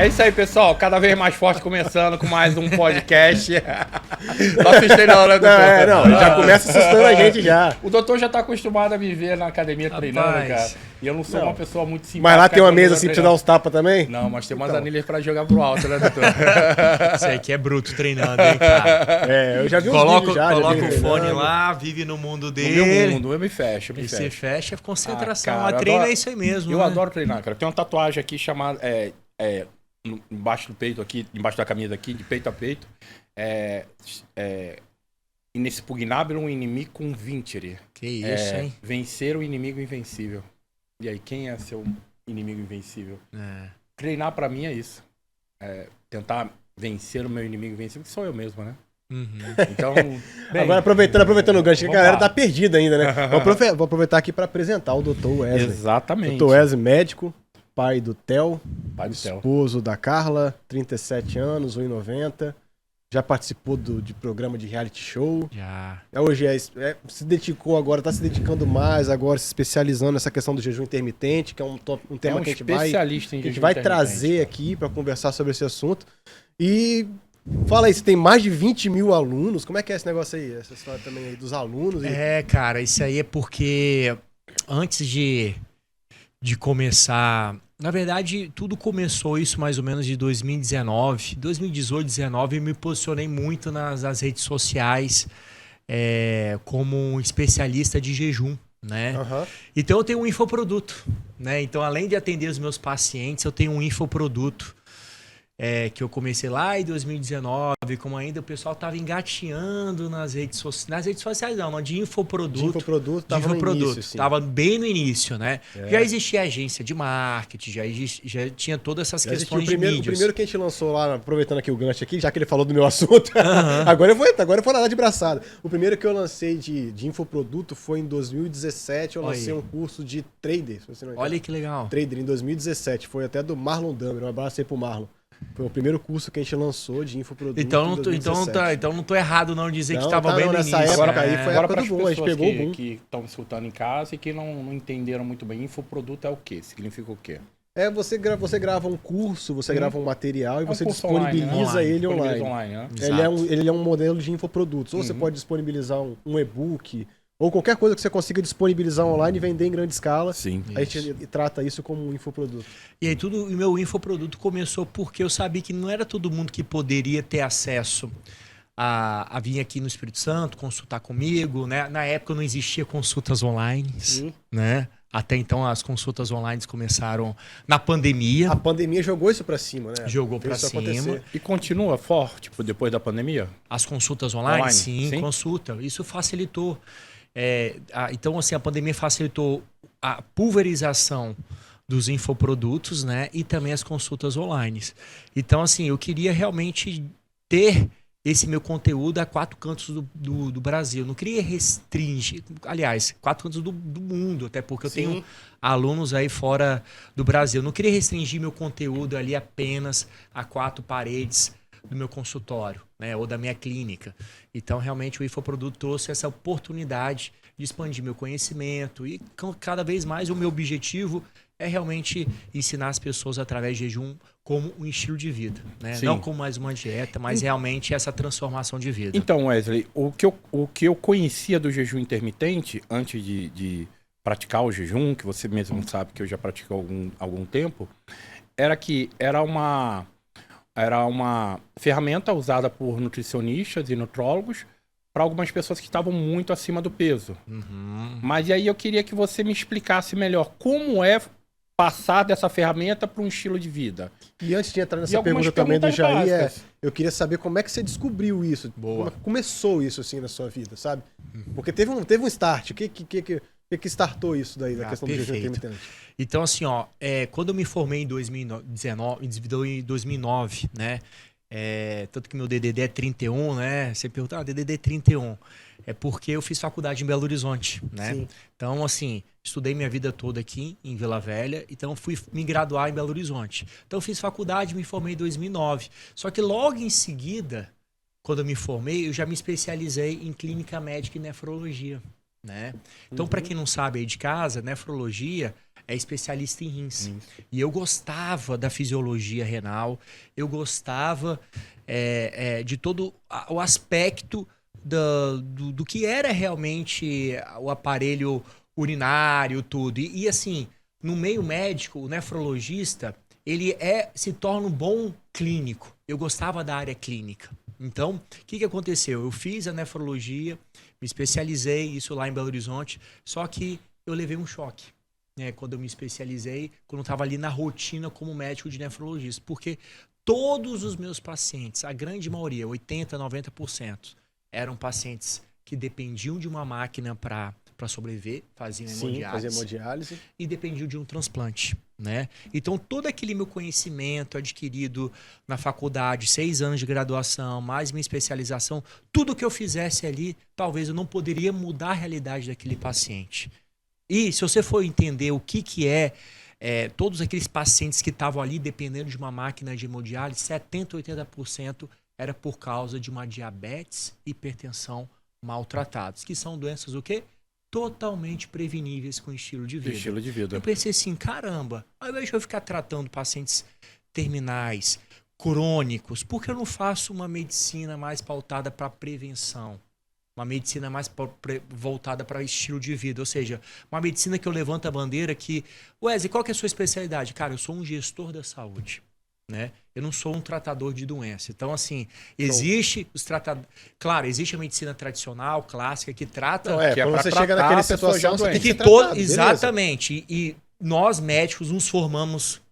É isso aí, pessoal. Cada vez mais forte, começando com mais um podcast. Não assustei na hora do doutor. Já começa assustando a gente já. O doutor já tá acostumado a viver na academia treinando, cara. E eu não sou uma pessoa muito simpática. Mas lá tem uma mesa assim pra te dar uns tapas também? Não, mas tem umas anilhas pra jogar pro alto, né, doutor? Isso aí que é bruto treinando, hein, cara? É, eu já vi uns vídeos já. Coloca o fone lá, vive no mundo dele. No meu mundo, eu me fecho, E você fecha, concentração. cara, a treino é isso aí mesmo. Eu né? adoro treinar, cara. Tem uma tatuagem aqui chamada... embaixo do peito aqui, embaixo da camisa aqui, de peito a peito. Inexpugnável inimigo convincere. Que isso, hein? Vencer o inimigo invencível. E aí, quem é seu inimigo invencível? Treinar pra mim é isso. Tentar vencer o meu inimigo invencível, que sou eu mesmo, né? Uhum. Então, agora aproveitando o gancho, que a galera tá perdida ainda, né? Vou aproveitar aqui pra apresentar o Dr. Wesley. Exatamente. Dr. Wesley, médico, pai do Theo, Theo. Esposo da Carla, 37 anos, 1,90. Já participou de programa de reality show. Já. Hoje se dedicou agora, tá se dedicando mais agora, se especializando nessa questão do jejum intermitente, que é um tema que a gente vai trazer aqui para conversar sobre esse assunto. E fala aí, você tem mais de 20 mil alunos, como é que é esse negócio aí? Essa história também aí dos alunos? Cara, isso aí é porque antes de começar... Na verdade, tudo começou isso mais ou menos de 2019. 2018, 2019, eu me posicionei muito nas redes sociais como um especialista de jejum, né? Uhum. Então eu tenho um infoproduto, né? Então, além de atender os meus pacientes, eu tenho um infoproduto que eu comecei lá em 2019, como ainda o pessoal estava engateando nas redes sociais. Nas redes sociais não, de infoproduto. De infoproduto estava no início, sim. Estava bem no início, né? Já existia agência de marketing, já tinha todas essas questões de mídias. O primeiro que a gente lançou lá, aproveitando aqui o gancho aqui, já que ele falou do meu assunto, agora eu vou nadar de braçada. O primeiro que eu lancei de infoproduto foi em 2017, eu lancei um curso de trader. Olha que legal. Trader em 2017, foi até do Marlon Damer, um abraço aí pro Marlon. Foi o primeiro curso que a gente lançou de infoproduto. Então não tô errado não dizer que estava bem no início. Nessa época aí foi a época do boom, a gente pegou o boom. Que estão escutando em casa e que não entenderam muito bem. Infoproduto é o quê? Significa o quê? Você grava um curso, você grava um material e você disponibiliza online, ele online. Né? Ele é um modelo de infoprodutos. Ou você pode disponibilizar um e-book, ou qualquer coisa que você consiga disponibilizar online e vender em grande escala. Sim. A gente trata isso como um infoproduto. E aí o meu infoproduto começou porque eu sabia que não era todo mundo que poderia ter acesso a vir aqui no Espírito Santo, consultar comigo, né? Na época não existia consultas online, né? Até então as consultas online começaram na pandemia. A pandemia jogou isso pra cima, né? Jogou pra cima. Acontecer. E continua forte depois da pandemia? As consultas online? Sim, consulta. Isso facilitou. Então, assim, a pandemia facilitou a pulverização dos infoprodutos, né? E também as consultas online. Então, assim, eu queria realmente ter esse meu conteúdo a 4 cantos do Brasil. Eu não queria restringir, aliás, 4 cantos do mundo, até porque eu tenho alunos aí fora do Brasil. Eu não queria restringir meu conteúdo ali apenas a 4 paredes do meu consultório, né, ou da minha clínica. Então, realmente, o infoproduto trouxe essa oportunidade de expandir meu conhecimento e cada vez mais o meu objetivo é realmente ensinar as pessoas através de jejum como um estilo de vida, né? Não como mais uma dieta, mas realmente essa transformação de vida. Então, Wesley, o que eu conhecia do jejum intermitente antes de praticar o jejum, que você mesmo sabe que eu já pratico há algum tempo, era que era uma ferramenta usada por nutricionistas e nutrólogos para algumas pessoas que estavam muito acima do peso. Mas e aí eu queria que você me explicasse melhor como é passar dessa ferramenta para um estilo de vida. E antes de entrar nessa pergunta também do Jair, eu queria saber como é que você descobriu isso. Como é que começou isso assim na sua vida, sabe? Porque teve um start. O que startou isso daí, da questão do jejum intermitente? Então, assim, quando eu me formei em 2009, né? Tanto que meu DDD é 31, né? Você pergunta, DDD é 31. É porque eu fiz faculdade em Belo Horizonte, né? Sim. Então, assim, estudei minha vida toda aqui em Vila Velha, então fui me graduar em Belo Horizonte. Então, fiz faculdade, me formei em 2009. Só que logo em seguida, quando eu me formei, eu já me especializei em clínica médica e nefrologia. né? Então, para quem não sabe aí de casa, nefrologia é especialista em rins. E eu gostava da fisiologia renal, eu gostava de todo o aspecto do que era realmente o aparelho urinário, tudo. E assim, no meio médico, o nefrologista, ele se torna um bom clínico. Eu gostava da área clínica. Então, o que aconteceu? Eu fiz a nefrologia, me especializei, isso lá em Belo Horizonte, só que eu levei um choque, né, quando eu me especializei, quando eu estava ali na rotina como médico de nefrologista, porque todos os meus pacientes, a grande maioria, 80%, 90%, eram pacientes que dependiam de uma máquina para sobreviver, faziam hemodiálise e dependiam de um transplante, né? Então, todo aquele meu conhecimento adquirido na faculdade, 6 anos de graduação, mais minha especialização, tudo que eu fizesse ali, talvez eu não poderia mudar a realidade daquele paciente. E se você for entender o que é todos aqueles pacientes que estavam ali dependendo de uma máquina de hemodiálise, 70%, 80% era por causa de uma diabetes e hipertensão maltratados, que são doenças o quê? Totalmente preveníveis com estilo de vida. Eu pensei assim, caramba, ao invés de eu ficar tratando pacientes terminais, crônicos, por que eu não faço uma medicina mais pautada para prevenção? Uma medicina mais voltada para estilo de vida. Ou seja, uma medicina que eu levanto a bandeira que... Wesley, qual que é a sua especialidade? Cara, eu sou um gestor da saúde. Né? Eu não sou um tratador de doença. Então, assim, existe os tratadores... Claro, existe a medicina tradicional, clássica, que trata... que quando você chega naquela situação, você tem que ser tratado, exatamente. E nós, médicos, nos formamos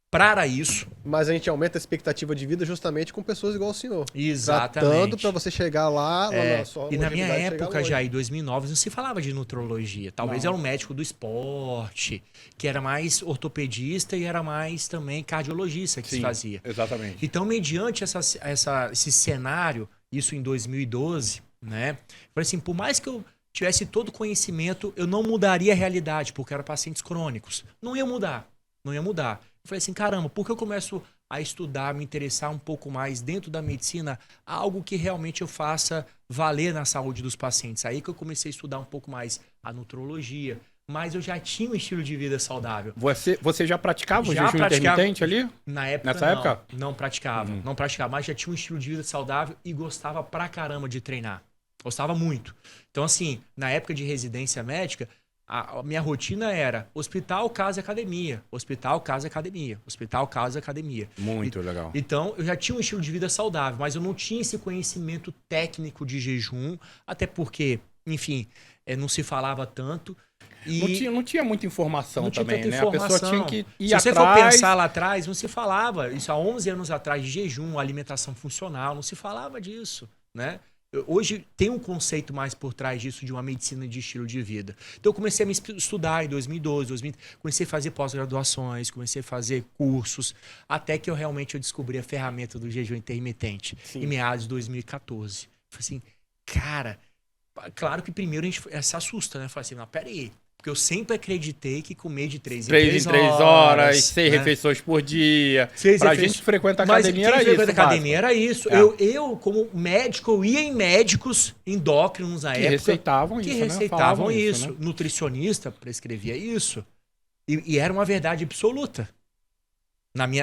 para isso. Mas a gente aumenta a expectativa de vida justamente com pessoas igual ao senhor. Exatamente. Tratando para você chegar lá na sua e na minha época, já em 2009, não se falava de nutrologia. Talvez era um médico do esporte, que era mais ortopedista e era mais também cardiologista que se fazia. Exatamente. Então, mediante esse cenário, isso em 2012, né? Falei assim, por mais que eu tivesse todo o conhecimento, eu não mudaria a realidade, porque eram pacientes crônicos. Não ia mudar. Eu falei assim, caramba, por que eu começo a estudar, me interessar um pouco mais dentro da medicina, algo que realmente eu faça valer na saúde dos pacientes? Aí que eu comecei a estudar um pouco mais a nutrologia, mas eu já tinha um estilo de vida saudável. Você já praticava o jejum intermitente ali? Nessa época? Não praticava, mas já tinha um estilo de vida saudável e gostava pra caramba de treinar. Gostava muito. Então, assim, na época de residência médica, a minha rotina era hospital, casa, academia. Hospital, casa, academia. Hospital, casa, academia. Muito legal. Então, eu já tinha um estilo de vida saudável, mas eu não tinha esse conhecimento técnico de jejum, até porque, enfim, não se falava tanto. E não tinha muita informação também, né? Informação. A pessoa tinha que ir atrás. Se você for pensar lá atrás, não se falava. Isso há 11 anos atrás, de jejum, alimentação funcional, não se falava disso, né? Hoje tem um conceito mais por trás disso de uma medicina de estilo de vida. Então eu comecei a me estudar em 2012, comecei a fazer pós-graduações, comecei a fazer cursos, até que eu descobri a ferramenta do jejum intermitente, em meados de 2014. Falei assim, cara, claro que primeiro a gente se assusta, né? Falei assim, não, peraí. Porque eu sempre acreditei que comer de 3 em 3 horas, 6 refeições por dia. Pra gente que frequenta a academia era isso. Frequenta a academia era isso. Eu, como médico, eu ia em médicos endócrinos na época. Que receitavam isso. Né? Nutricionista prescrevia isso. E era uma verdade absoluta.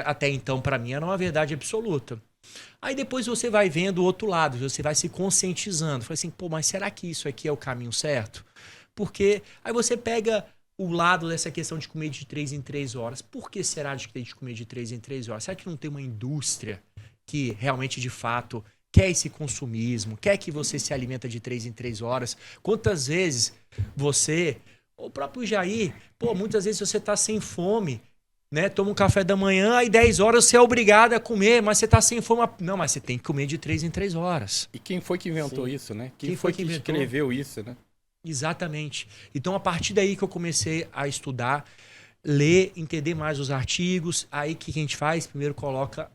Até então, para mim, era uma verdade absoluta. Aí depois você vai vendo o outro lado, você vai se conscientizando. Falei assim, mas será que isso aqui é o caminho certo? Porque aí você pega o lado dessa questão de comer de 3 em 3 horas. Por que será de comer de 3 em 3 horas? Será que não tem uma indústria que realmente, de fato, quer esse consumismo, quer que você se alimenta de 3 em 3 horas? Quantas vezes o próprio Jair, muitas vezes você está sem fome, né? Toma um café da manhã, aí 10 horas você é obrigado a comer, mas você está sem fome. Não, mas você tem que comer de 3 em 3 horas. E quem foi que inventou isso, né? Quem foi que escreveu isso, né? Exatamente. Então, a partir daí que eu comecei a estudar, ler, entender mais os artigos, aí o que a gente faz? Primeiro coloca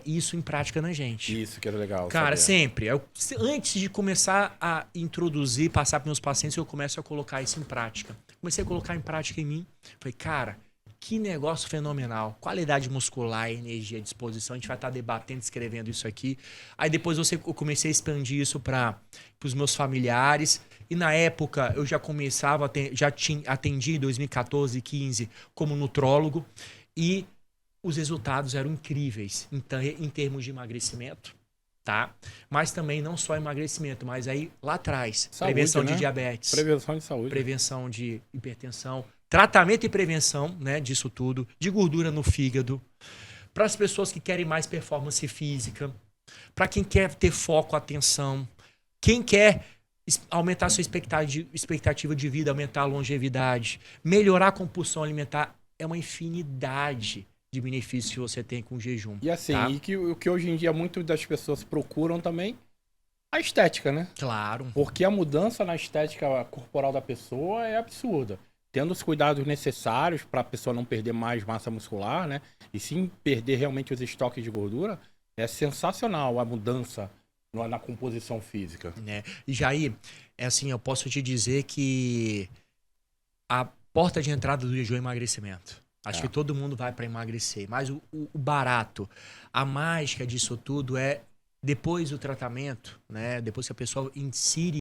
isso em prática na gente. Isso que era legal. Cara, sempre. Antes de começar a introduzir, passar para meus pacientes, eu começo a colocar isso em prática. Comecei a colocar em prática em mim. Falei, cara, Que negócio fenomenal. Qualidade muscular, energia, disposição. A gente vai estar debatendo, escrevendo isso aqui. Aí depois eu comecei a expandir isso para os meus familiares. E na época eu já começava, atendi em 2014, 2015 como nutrólogo. E os resultados eram incríveis em termos de emagrecimento. Tá? Mas também não só emagrecimento, mas aí lá atrás, saúde, prevenção de diabetes. Prevenção de saúde. Prevenção de hipertensão. Tratamento e prevenção, né, disso tudo, de gordura no fígado, para as pessoas que querem mais performance física, para quem quer ter foco, atenção, quem quer aumentar sua expectativa de vida, aumentar a longevidade, melhorar a compulsão alimentar, é uma infinidade de benefícios que você tem com o jejum. E assim, tá? O que hoje em dia muitas das pessoas procuram também, a estética, né? Claro. Porque a mudança na estética corporal da pessoa é absurda. Tendo os cuidados necessários para a pessoa não perder mais massa muscular, né? E sim perder realmente os estoques de gordura, é sensacional a mudança na composição física. E Jair, assim, eu posso te dizer que a porta de entrada do jejum é emagrecimento. Acho que todo mundo vai para emagrecer. Mas o barato, a mágica disso tudo é depois do tratamento, né? Depois que a pessoa insere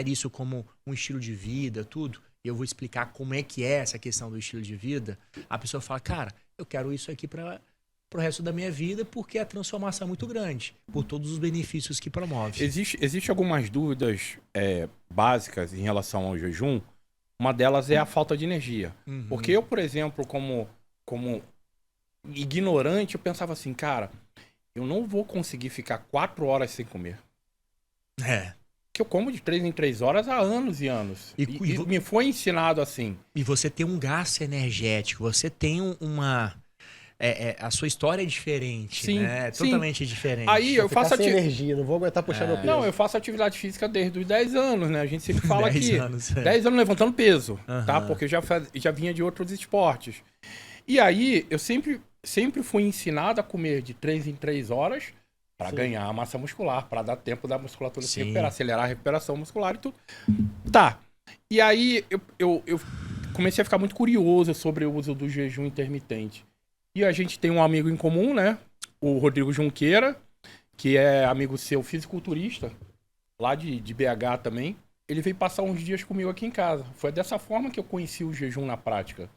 isso como um estilo de vida, tudo. E eu vou explicar como é que é essa questão do estilo de vida. A pessoa fala, cara, eu quero isso aqui para o resto da minha vida porque a transformação é muito grande, por todos os benefícios que promove. Existe algumas dúvidas básicas em relação ao jejum. Uma delas é a falta de energia. Uhum. Porque eu, por exemplo, como ignorante, eu pensava assim, cara, eu não vou conseguir ficar 4 horas sem comer. Que eu como de 3 em 3 horas há anos e anos. E me foi ensinado assim. E você tem um gasto energético, você tem uma... a sua história é diferente, sim, né? É totalmente diferente. Aí eu faço sem energia, não vou aguentar puxar meu peso. Não, eu faço atividade física desde os 10 anos, né? A gente sempre fala 10 anos levantando peso, tá? Porque eu já vinha de outros esportes. E aí, eu sempre fui ensinado a comer de 3 em 3 horas para ganhar massa muscular, para dar tempo da musculatura se recuperar, acelerar a recuperação muscular e tudo. Tá. E aí, eu comecei a ficar muito curioso sobre o uso do jejum intermitente. E a gente tem um amigo em comum, né? O Rodrigo Junqueira, que é amigo seu, fisiculturista, lá de BH também. Ele veio passar uns dias comigo aqui em casa. Foi dessa forma que eu conheci o jejum na prática.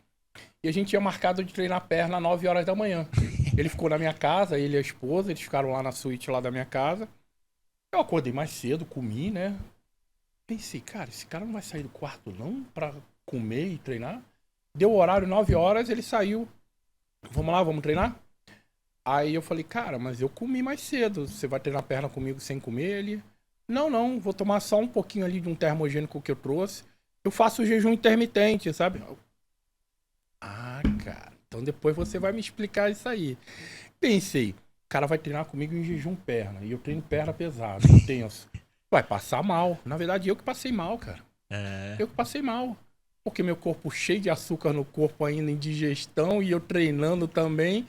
E a gente tinha marcado de treinar perna às 9 horas da manhã. Ele ficou na minha casa, ele e a esposa, eles ficaram lá na suíte lá da minha casa. Eu acordei mais cedo, comi, né? Pensei, cara, esse cara não vai sair do quarto não pra comer e treinar? Deu o horário, 9 horas, ele saiu. Vamos lá, vamos treinar? Aí eu falei, cara, mas eu comi mais cedo. Você vai treinar perna comigo sem comer? Ele, não, vou tomar só um pouquinho ali de um termogênico que eu trouxe. Eu faço o jejum intermitente, sabe? Cara, então depois você vai me explicar isso aí. Pensei, o cara vai treinar comigo em jejum perna. E eu treino perna pesado, intenso. Vai passar mal. Na verdade, eu que passei mal, cara. Eu que passei mal. Porque meu corpo cheio de açúcar no corpo ainda, em digestão, e eu treinando também.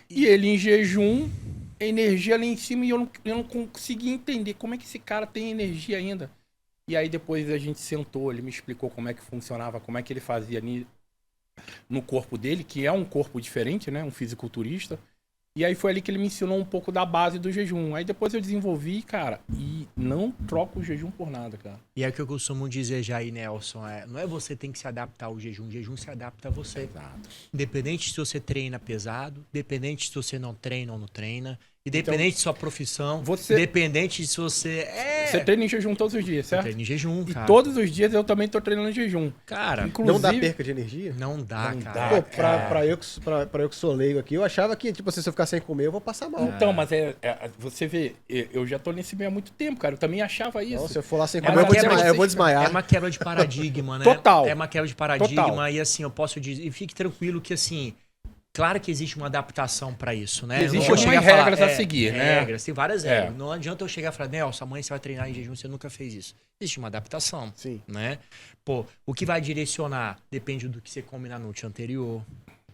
E ele em jejum, energia lá em cima, e eu não consegui entender como é que esse cara tem energia ainda. E aí depois a gente sentou, ele me explicou como é que funcionava, como é que ele fazia no corpo dele, que é um corpo diferente, né? Um fisiculturista. E aí foi ali que ele me ensinou um pouco da base do jejum. Aí depois eu desenvolvi, cara, e não troco o jejum por nada, cara. E é o que eu costumo dizer já aí, Nelson, não é você tem que se adaptar ao jejum, o jejum se adapta a você. Exato. Independente se você treina pesado, independente se você não treina ou não treina, independente de sua profissão, independente se você Você treina em jejum todos os dias, certo? Treina em jejum, cara. E todos os dias eu também tô treinando em jejum. Cara, inclusive, não dá perca de energia? Não dá, cara. Pô, pra eu que sou leigo aqui, eu achava que, tipo, se eu ficar sem comer, eu vou passar mal. Então, mas você vê, eu já tô nesse meio há muito tempo, cara. Eu também achava isso. Não, se eu for lá sem comer, eu vou desmaiar. É uma quebra de paradigma, né? Total. É uma quebra de paradigma. Total. E assim, eu posso dizer, e fique tranquilo que assim, claro que existe uma adaptação para isso, né? Existem algumas regras a seguir, né? Regras, tem várias regras. Não adianta eu chegar e falar, Nelson, amanhã você vai treinar em jejum, você nunca fez isso. Existe uma adaptação, né? Pô, o que vai direcionar depende do que você come na noite anterior,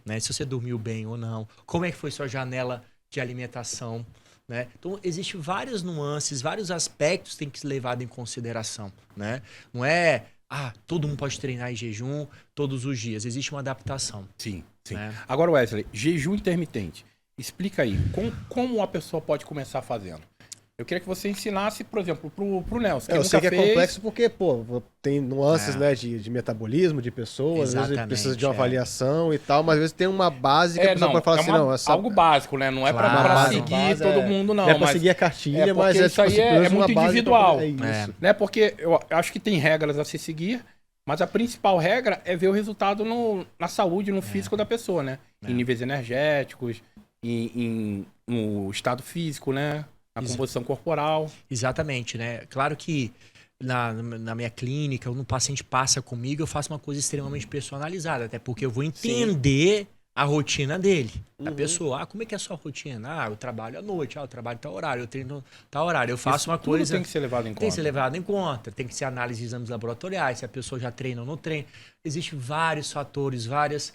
né? Se você dormiu bem ou não, como é que foi sua janela de alimentação, né? Então, existem várias nuances, vários aspectos que tem que ser levado em consideração, né? Não é todo mundo pode treinar em jejum todos os dias. Existe uma adaptação. Sim, sim. Né? Agora, Wesley, jejum intermitente. Explica aí, como a pessoa pode começar fazendo? Eu queria que você ensinasse, por exemplo, pro Nelson. Eu sei que é complexo porque, tem nuances, né, de metabolismo de pessoas, às vezes precisa de uma avaliação e tal, mas às vezes tem uma base que a pessoa pode falar assim, não... Algo básico, né? Não é pra seguir todo mundo, não. Não é pra seguir a cartilha, mas isso aí é muito individual. Né? Porque eu acho que tem regras a se seguir, mas a principal regra é ver o resultado na saúde, no físico da pessoa, né? Em níveis energéticos, no estado físico, né? Na composição corporal. Exatamente, né? Claro que na minha clínica, quando o paciente passa comigo, eu faço uma coisa extremamente personalizada, até porque eu vou entender a rotina dele. A pessoa, como é que é a sua rotina? Eu trabalho à noite, eu trabalho tal horário, eu treino tal horário. Eu faço uma coisa... tem que ser levado em conta. Tem que ser levado em conta. Tem que ser análise de exames laboratoriais, se a pessoa já treina ou não treina. Existem vários fatores, várias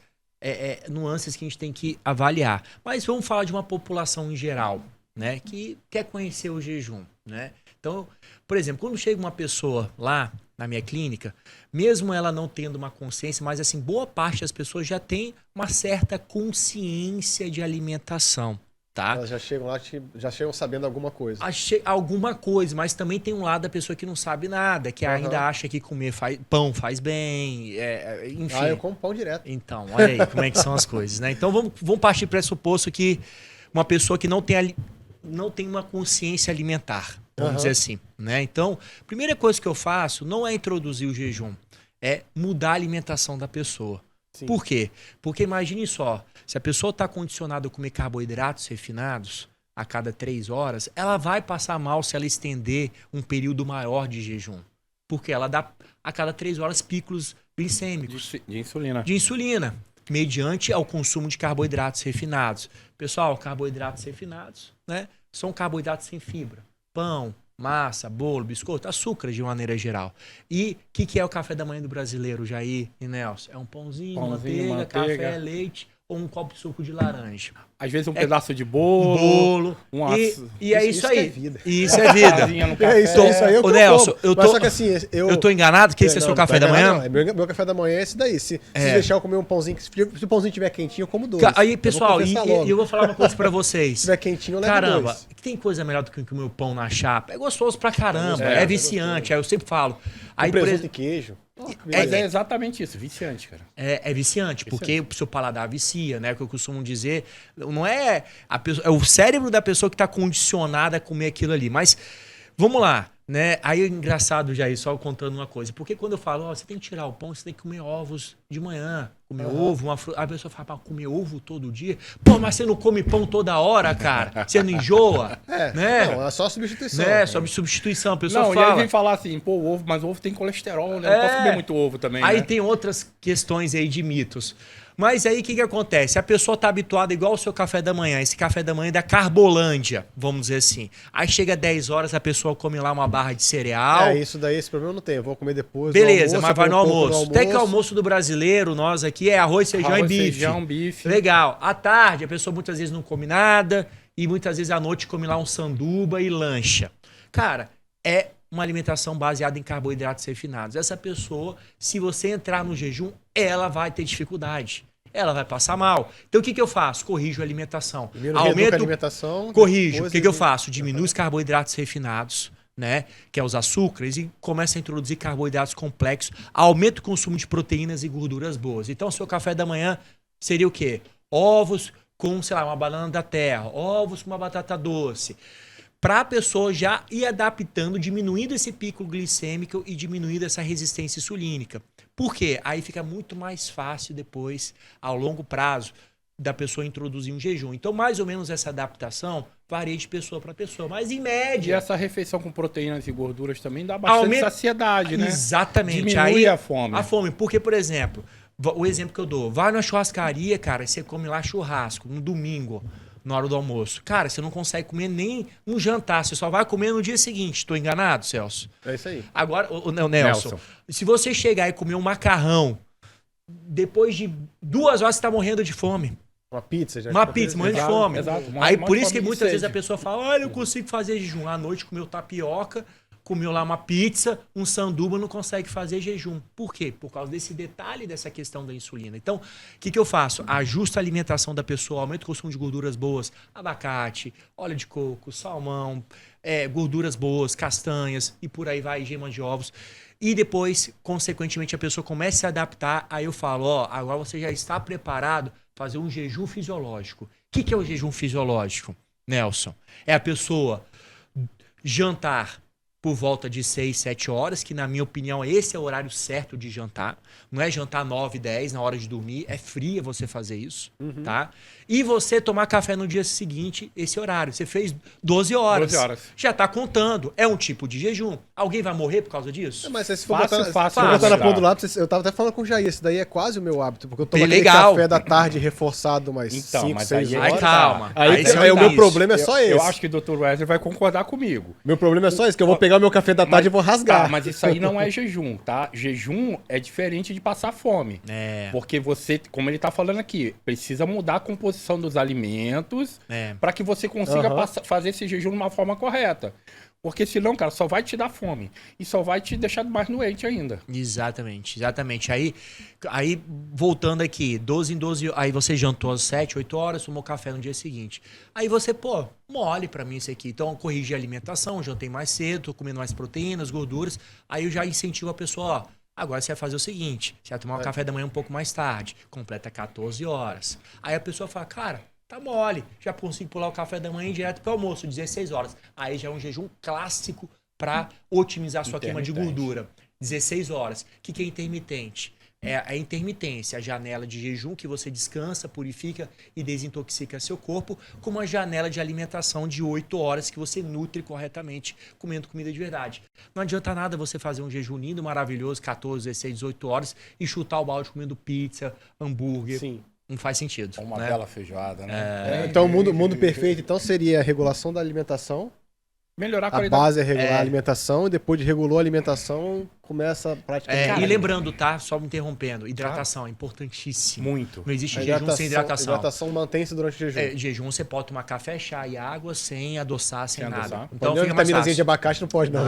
nuances que a gente tem que avaliar. Mas vamos falar de uma população em geral, né, que quer conhecer o jejum, né? Então, por exemplo, quando chega uma pessoa lá na minha clínica, mesmo ela não tendo uma consciência, mas assim, boa parte das pessoas já tem uma certa consciência de alimentação, tá? Elas já chegam lá, já chegam sabendo alguma coisa. Alguma coisa, mas também tem um lado da pessoa que não sabe nada, que ainda acha que comer pão faz bem, enfim. Eu como pão direto. Então, olha aí como é que são as coisas, né? Então vamos partir do pressuposto que uma pessoa que não tem uma consciência alimentar, vamos dizer assim, né? Então, a primeira coisa que eu faço não é introduzir o jejum, é mudar a alimentação da pessoa. Sim. Por quê? Porque imagine só, se a pessoa está condicionada a comer carboidratos refinados a cada 3 horas, ela vai passar mal se ela estender um período maior de jejum. Porque ela dá a cada 3 horas picos glicêmicos. De insulina. De insulina, mediante ao consumo de carboidratos refinados. Pessoal, carboidratos refinados, né? São carboidratos sem fibra. Pão, massa, bolo, biscoito, açúcar de maneira geral. E o que é o café da manhã do brasileiro, Jair e Nelson? É um pãozinho, manteiga, café, leite ou um copo de suco de laranja. Às vezes um pedaço de bolo. E é isso aí. É vida. Isso é vida. Isso aí eu Nelson, só que assim, eu tô enganado que esse é o seu café da manhã? Não, meu café da manhã é esse daí. Se deixar eu comer um pãozinho, se o pãozinho estiver quentinho, eu como 2. Aí, pessoal, eu vou falar uma coisa pra vocês. Se estiver quentinho, eu levo 2. Caramba, tem coisa melhor do que comer o pão na chapa. É gostoso pra caramba, é viciante. Aí eu sempre falo. Aí, presunto e queijo. Mas é exatamente isso, viciante, cara. É viciante, porque o seu paladar vicia, né? O que eu costumo dizer, não é é o cérebro da pessoa que está condicionada a comer aquilo ali. Mas, vamos lá, né? Aí é engraçado, Jair, só contando uma coisa. Porque quando eu falo, você tem que tirar o pão, você tem que comer ovos de manhã, comer ovo, uma fruta. A pessoa fala, comer ovo todo dia? Pô, mas você não come pão toda hora, cara? Você não enjoa? Né? Não, é só substituição. Né? Só substituição. A pessoa fala... E aí vem falar assim, pô, o ovo, mas o ovo tem colesterol, né? Não posso comer muito ovo também, Aí né? tem outras questões aí de mitos. Mas aí o que acontece? A pessoa está habituada igual ao seu café da manhã. Esse café da manhã é da Carbolândia, vamos dizer assim. Aí chega 10 horas, a pessoa come lá uma barra de cereal. Isso daí, esse problema não tem. Eu vou comer depois. Beleza, mas vai no almoço. Até que o almoço do brasileiro, nós aqui, é arroz, feijão e bife. Feijão, bife. Legal. À tarde, a pessoa muitas vezes não come nada. E muitas vezes à noite come lá um sanduba e lancha. Cara, é uma alimentação baseada em carboidratos refinados. Essa pessoa, se você entrar no jejum, ela vai ter dificuldade. Ela vai passar mal. Então o que eu faço? Corrijo a alimentação. Aumento a alimentação. Corrijo. O que eu faço? Diminuo os carboidratos refinados, né? Que é os açúcares, e começa a introduzir carboidratos complexos. Aumento o consumo de proteínas e gorduras boas. Então, seu café da manhã seria o quê? Ovos com, sei lá, uma banana da terra. Ovos com uma batata doce. Para a pessoa já ir adaptando, diminuindo esse pico glicêmico e diminuindo essa resistência insulínica. Por quê? Aí fica muito mais fácil depois, ao longo prazo, da pessoa introduzir um jejum. Então, mais ou menos essa adaptação varia de pessoa para pessoa. Mas, em média... E essa refeição com proteínas e gorduras também dá bastante saciedade, né? Exatamente. Diminui a fome. A fome. Porque, por exemplo, o exemplo que eu dou. Vai na churrascaria, cara, e você come lá churrasco, no domingo, na hora do almoço. Cara, você não consegue comer nem um jantar. Você só vai comer no dia seguinte. Estou enganado, Celso? É isso aí. Agora, o Nelson, se você chegar e comer um macarrão, depois de 2 horas você está morrendo de fome. Uma pizza, já. Uma pizza, morrendo de fome. Exato. Aí por isso que muitas vezes a pessoa fala, olha, eu consigo fazer jejum. À noite comer tapioca comeu lá uma pizza, um sanduba, não consegue fazer jejum. Por quê? Por causa desse detalhe dessa questão da insulina. Então, o que eu faço? Ajusto a alimentação da pessoa, aumento o consumo de gorduras boas, abacate, óleo de coco, salmão, gorduras boas, castanhas e por aí vai, gema de ovos. E depois, consequentemente, a pessoa começa a se adaptar. Aí eu falo, agora você já está preparado para fazer um jejum fisiológico. O que é o jejum fisiológico, Nelson? É a pessoa jantar por volta de 6, 7 horas, que na minha opinião esse é o horário certo de jantar. Não é jantar 9, 10 na hora de dormir, é fria você fazer isso, tá? E você tomar café no dia seguinte, esse horário. Você fez 12 horas. 12 horas. Já tá contando. É um tipo de jejum. Alguém vai morrer por causa disso? Mas se for botar na ponta do lápis, eu tava até falando com o Jair, esse daí é quase o meu hábito, porque eu tomo aquele café da tarde reforçado mais 5, 6 horas. Aí calma. Aí o meu problema é só esse. Eu acho que o Dr. Wesley vai concordar comigo. Meu problema é só esse, que eu vou pegar o meu café da tarde e vou rasgar. Tá, mas isso aí não é jejum, tá? Jejum é diferente de passar fome. Porque você, como ele tá falando aqui, precisa mudar a composição dos alimentos para que você consiga fazer esse jejum de uma forma correta. Porque senão, cara, só vai te dar fome. E só vai te deixar mais doente ainda. Exatamente. Aí voltando aqui, 12 em 12, aí você jantou às 7, 8 horas, tomou café no dia seguinte. Aí você, mole pra mim isso aqui. Então, eu corrigi a alimentação, jantei mais cedo, tô comendo mais proteínas, gorduras. Aí eu já incentivo a pessoa, agora você vai fazer o seguinte, você vai tomar um café da manhã um pouco mais tarde, completa 14 horas. Aí a pessoa fala, cara, tá mole, já consigo pular o café da manhã direto pro almoço, 16 horas. Aí já é um jejum clássico para otimizar sua queima de gordura. 16 horas. O que é intermitente? É a intermitência, a janela de jejum que você descansa, purifica e desintoxica seu corpo, com uma janela de alimentação de 8 horas que você nutre corretamente, comendo comida de verdade. Não adianta nada você fazer um jejum lindo, maravilhoso, 14, 16, 18 horas e chutar o balde comendo pizza, hambúrguer. Sim. Não faz sentido. Uma bela feijoada, né? Então o mundo perfeito então seria a regulação da alimentação. Melhorar a qualidade. A base é regular a alimentação e depois de regulou a alimentação, começa a prática. E lembrando, tá? Só me interrompendo, hidratação é importantíssimo. Muito. Não existe jejum sem hidratação. Hidratação mantém-se durante o jejum. Jejum você pode tomar café, chá e água sem adoçar, sem nada. Adoçar. Então fica mais fácil. De abacate não pode não.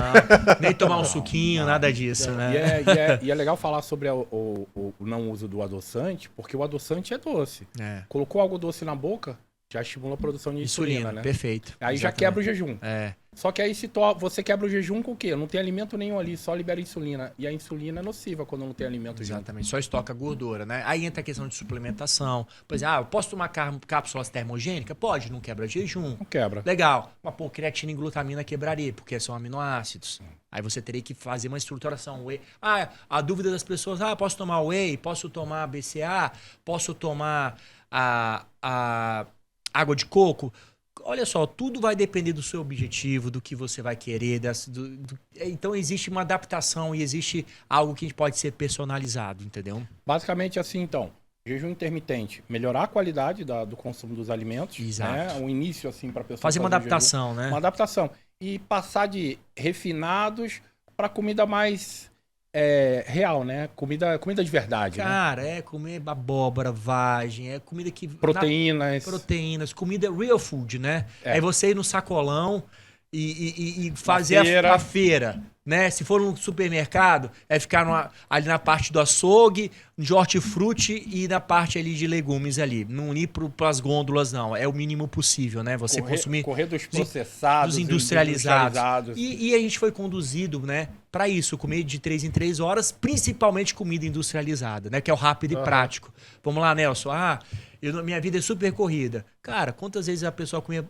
Nem tomar um suquinho, nada disso, né? E é legal falar sobre o não uso do adoçante, porque o adoçante é doce. Colocou algo doce na boca, já estimula a produção de insulina, né? Perfeito. Aí já quebra o jejum. Só que aí você quebra o jejum com o quê? Não tem alimento nenhum ali, só libera insulina. E a insulina é nociva quando não tem alimento. Exatamente, só estoca gordura, né? Aí entra a questão de suplementação. Por exemplo, eu posso tomar cápsulas termogênicas? Pode, não quebra jejum. Não quebra. Legal. Mas, creatina e glutamina quebraria, porque são aminoácidos. Aí você teria que fazer uma estruturação. Whey. A dúvida das pessoas, posso tomar whey, posso tomar BCA, posso tomar a água de coco? Olha só, tudo vai depender do seu objetivo, do que você vai querer. Então existe uma adaptação e existe algo que pode ser personalizado, entendeu? Basicamente assim, então, jejum intermitente, melhorar a qualidade do consumo dos alimentos. Exato. Né? Um início assim para a pessoa fazer uma adaptação, né? Uma adaptação. E passar de refinados para comida mais real, né? Comida de verdade. Cara, comer abóbora, vagem, comida que... Proteínas, comida real food, né? É você ir no sacolão e fazer a feira, né? Se for no supermercado, ficar ali na parte do açougue, de hortifruti e na parte ali de legumes ali. Não ir para as gôndolas, não. É o mínimo possível, né? Você consumir... Correr dos processados, dos industrializados. E a gente foi conduzido, né? Para isso, comer de 3 em 3 horas, principalmente comida industrializada, né? Que é o rápido e prático. Vamos lá, Nelson. Minha vida é super corrida. Cara, quantas vezes a pessoa comia...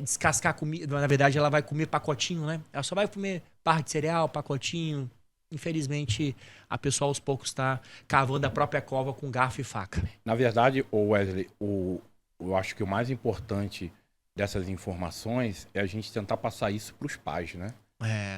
descascar comida, na verdade ela vai comer pacotinho, né? Ela só vai comer barra de cereal, pacotinho. Infelizmente, a pessoa aos poucos está cavando a própria cova com garfo e faca. Na verdade, Wesley, eu acho que o mais importante dessas informações é a gente tentar passar isso para os pais, né?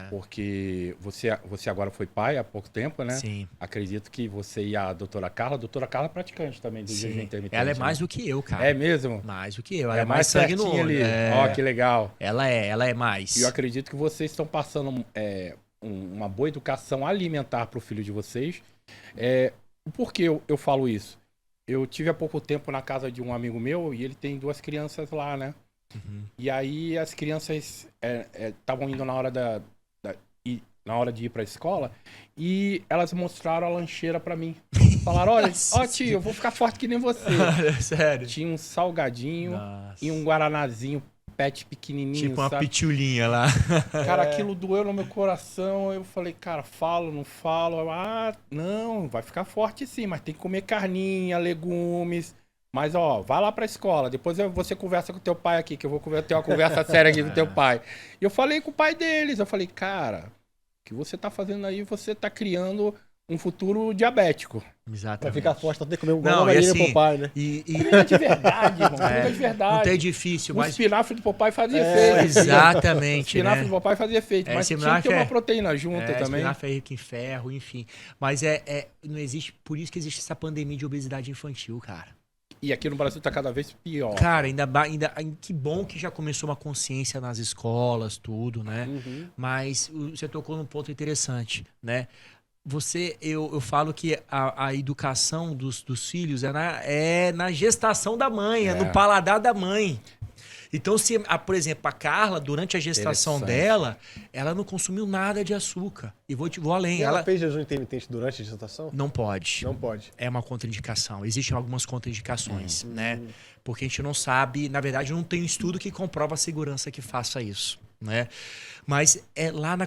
Porque você agora foi pai há pouco tempo, né? Sim. Acredito que você e a doutora Carla é praticante também do jejum intermitente. Ela é mais do que eu, cara. É mesmo? Mais do que eu. Ela é mais sangue no olho. Ali. Ó, que legal. Ela é mais. E eu acredito que vocês estão passando uma boa educação alimentar para o filho de vocês. Por que eu falo isso? Eu tive há pouco tempo na casa de um amigo meu e ele tem 2 crianças lá, né? Uhum. E aí as crianças estavam indo na hora na hora de ir pra escola, e elas mostraram a lancheira pra mim. Falaram, olha, tio, eu vou ficar forte que nem você. Sério? Tinha um salgadinho e um guaranazinho pet pequenininho, tipo uma pitulinha lá. Cara, aquilo doeu no meu coração. Eu falei, cara, falo, não falo? Não, vai ficar forte sim, mas tem que comer carninha, legumes. Mas, ó, vai lá pra escola. Depois você conversa com o teu pai aqui, que eu vou ter uma conversa séria aqui com o teu pai. E eu falei com o pai deles. Eu falei, cara, o que você tá fazendo aí? Você tá criando um futuro diabético. Exatamente. Vai ficar forte, tem que comer igual uma assim, pro pai, né? Comida de verdade, irmão. Comida de verdade. Não é difícil, mas... O espinafre do papai fazia efeito. Exatamente, o espinafre do papai fazia efeito. Mas tinha que ter uma proteína junto também. O espinafre é rico em ferro, enfim. Mas não existe... Por isso que existe essa pandemia de obesidade infantil, cara. E aqui no Brasil tá cada vez pior. Cara, ainda que bom que já começou uma consciência nas escolas, tudo, né? Mas você tocou num ponto interessante, né? Eu falo que a educação dos filhos é na gestação da mãe, é no paladar da mãe. Então, por exemplo, a Carla, durante a gestação dela, ela não consumiu nada de açúcar. E vou além. E ela fez jejum intermitente durante a gestação? Não pode. Não pode. É uma contraindicação. Existem algumas contraindicações, né? Porque a gente não sabe, na verdade, não tem um estudo que comprova a segurança que faça isso, né? Mas é lá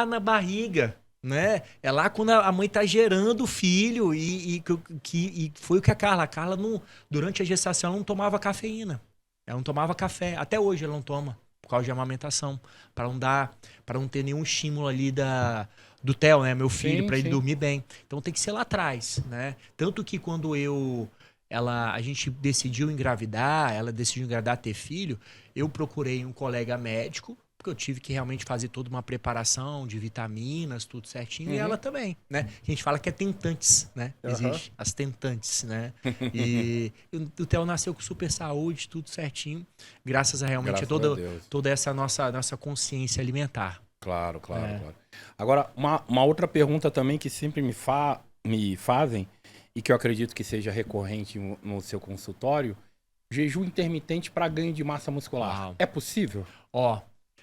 na barriga. Né? É lá quando a mãe tá gerando o filho e foi o que a Carla durante a gestação ela não tomava cafeína, ela não tomava café, até hoje ela não toma por causa de amamentação, para não ter nenhum estímulo ali do Theo, né, meu filho, para ele dormir bem. Então tem que ser lá atrás, né? Tanto que quando a gente decidiu engravidar, ter filho, eu procurei um colega médico, porque eu tive que realmente fazer toda uma preparação de vitaminas, tudo certinho, e ela também, né? A gente fala que é tentantes, né? Existe as tentantes, né? E o Theo nasceu com super saúde, tudo certinho, graças a realmente toda essa nossa consciência alimentar. Claro. Agora, uma outra pergunta também que sempre me fazem, e que eu acredito que seja recorrente no seu consultório, jejum intermitente para ganho de massa muscular. É possível?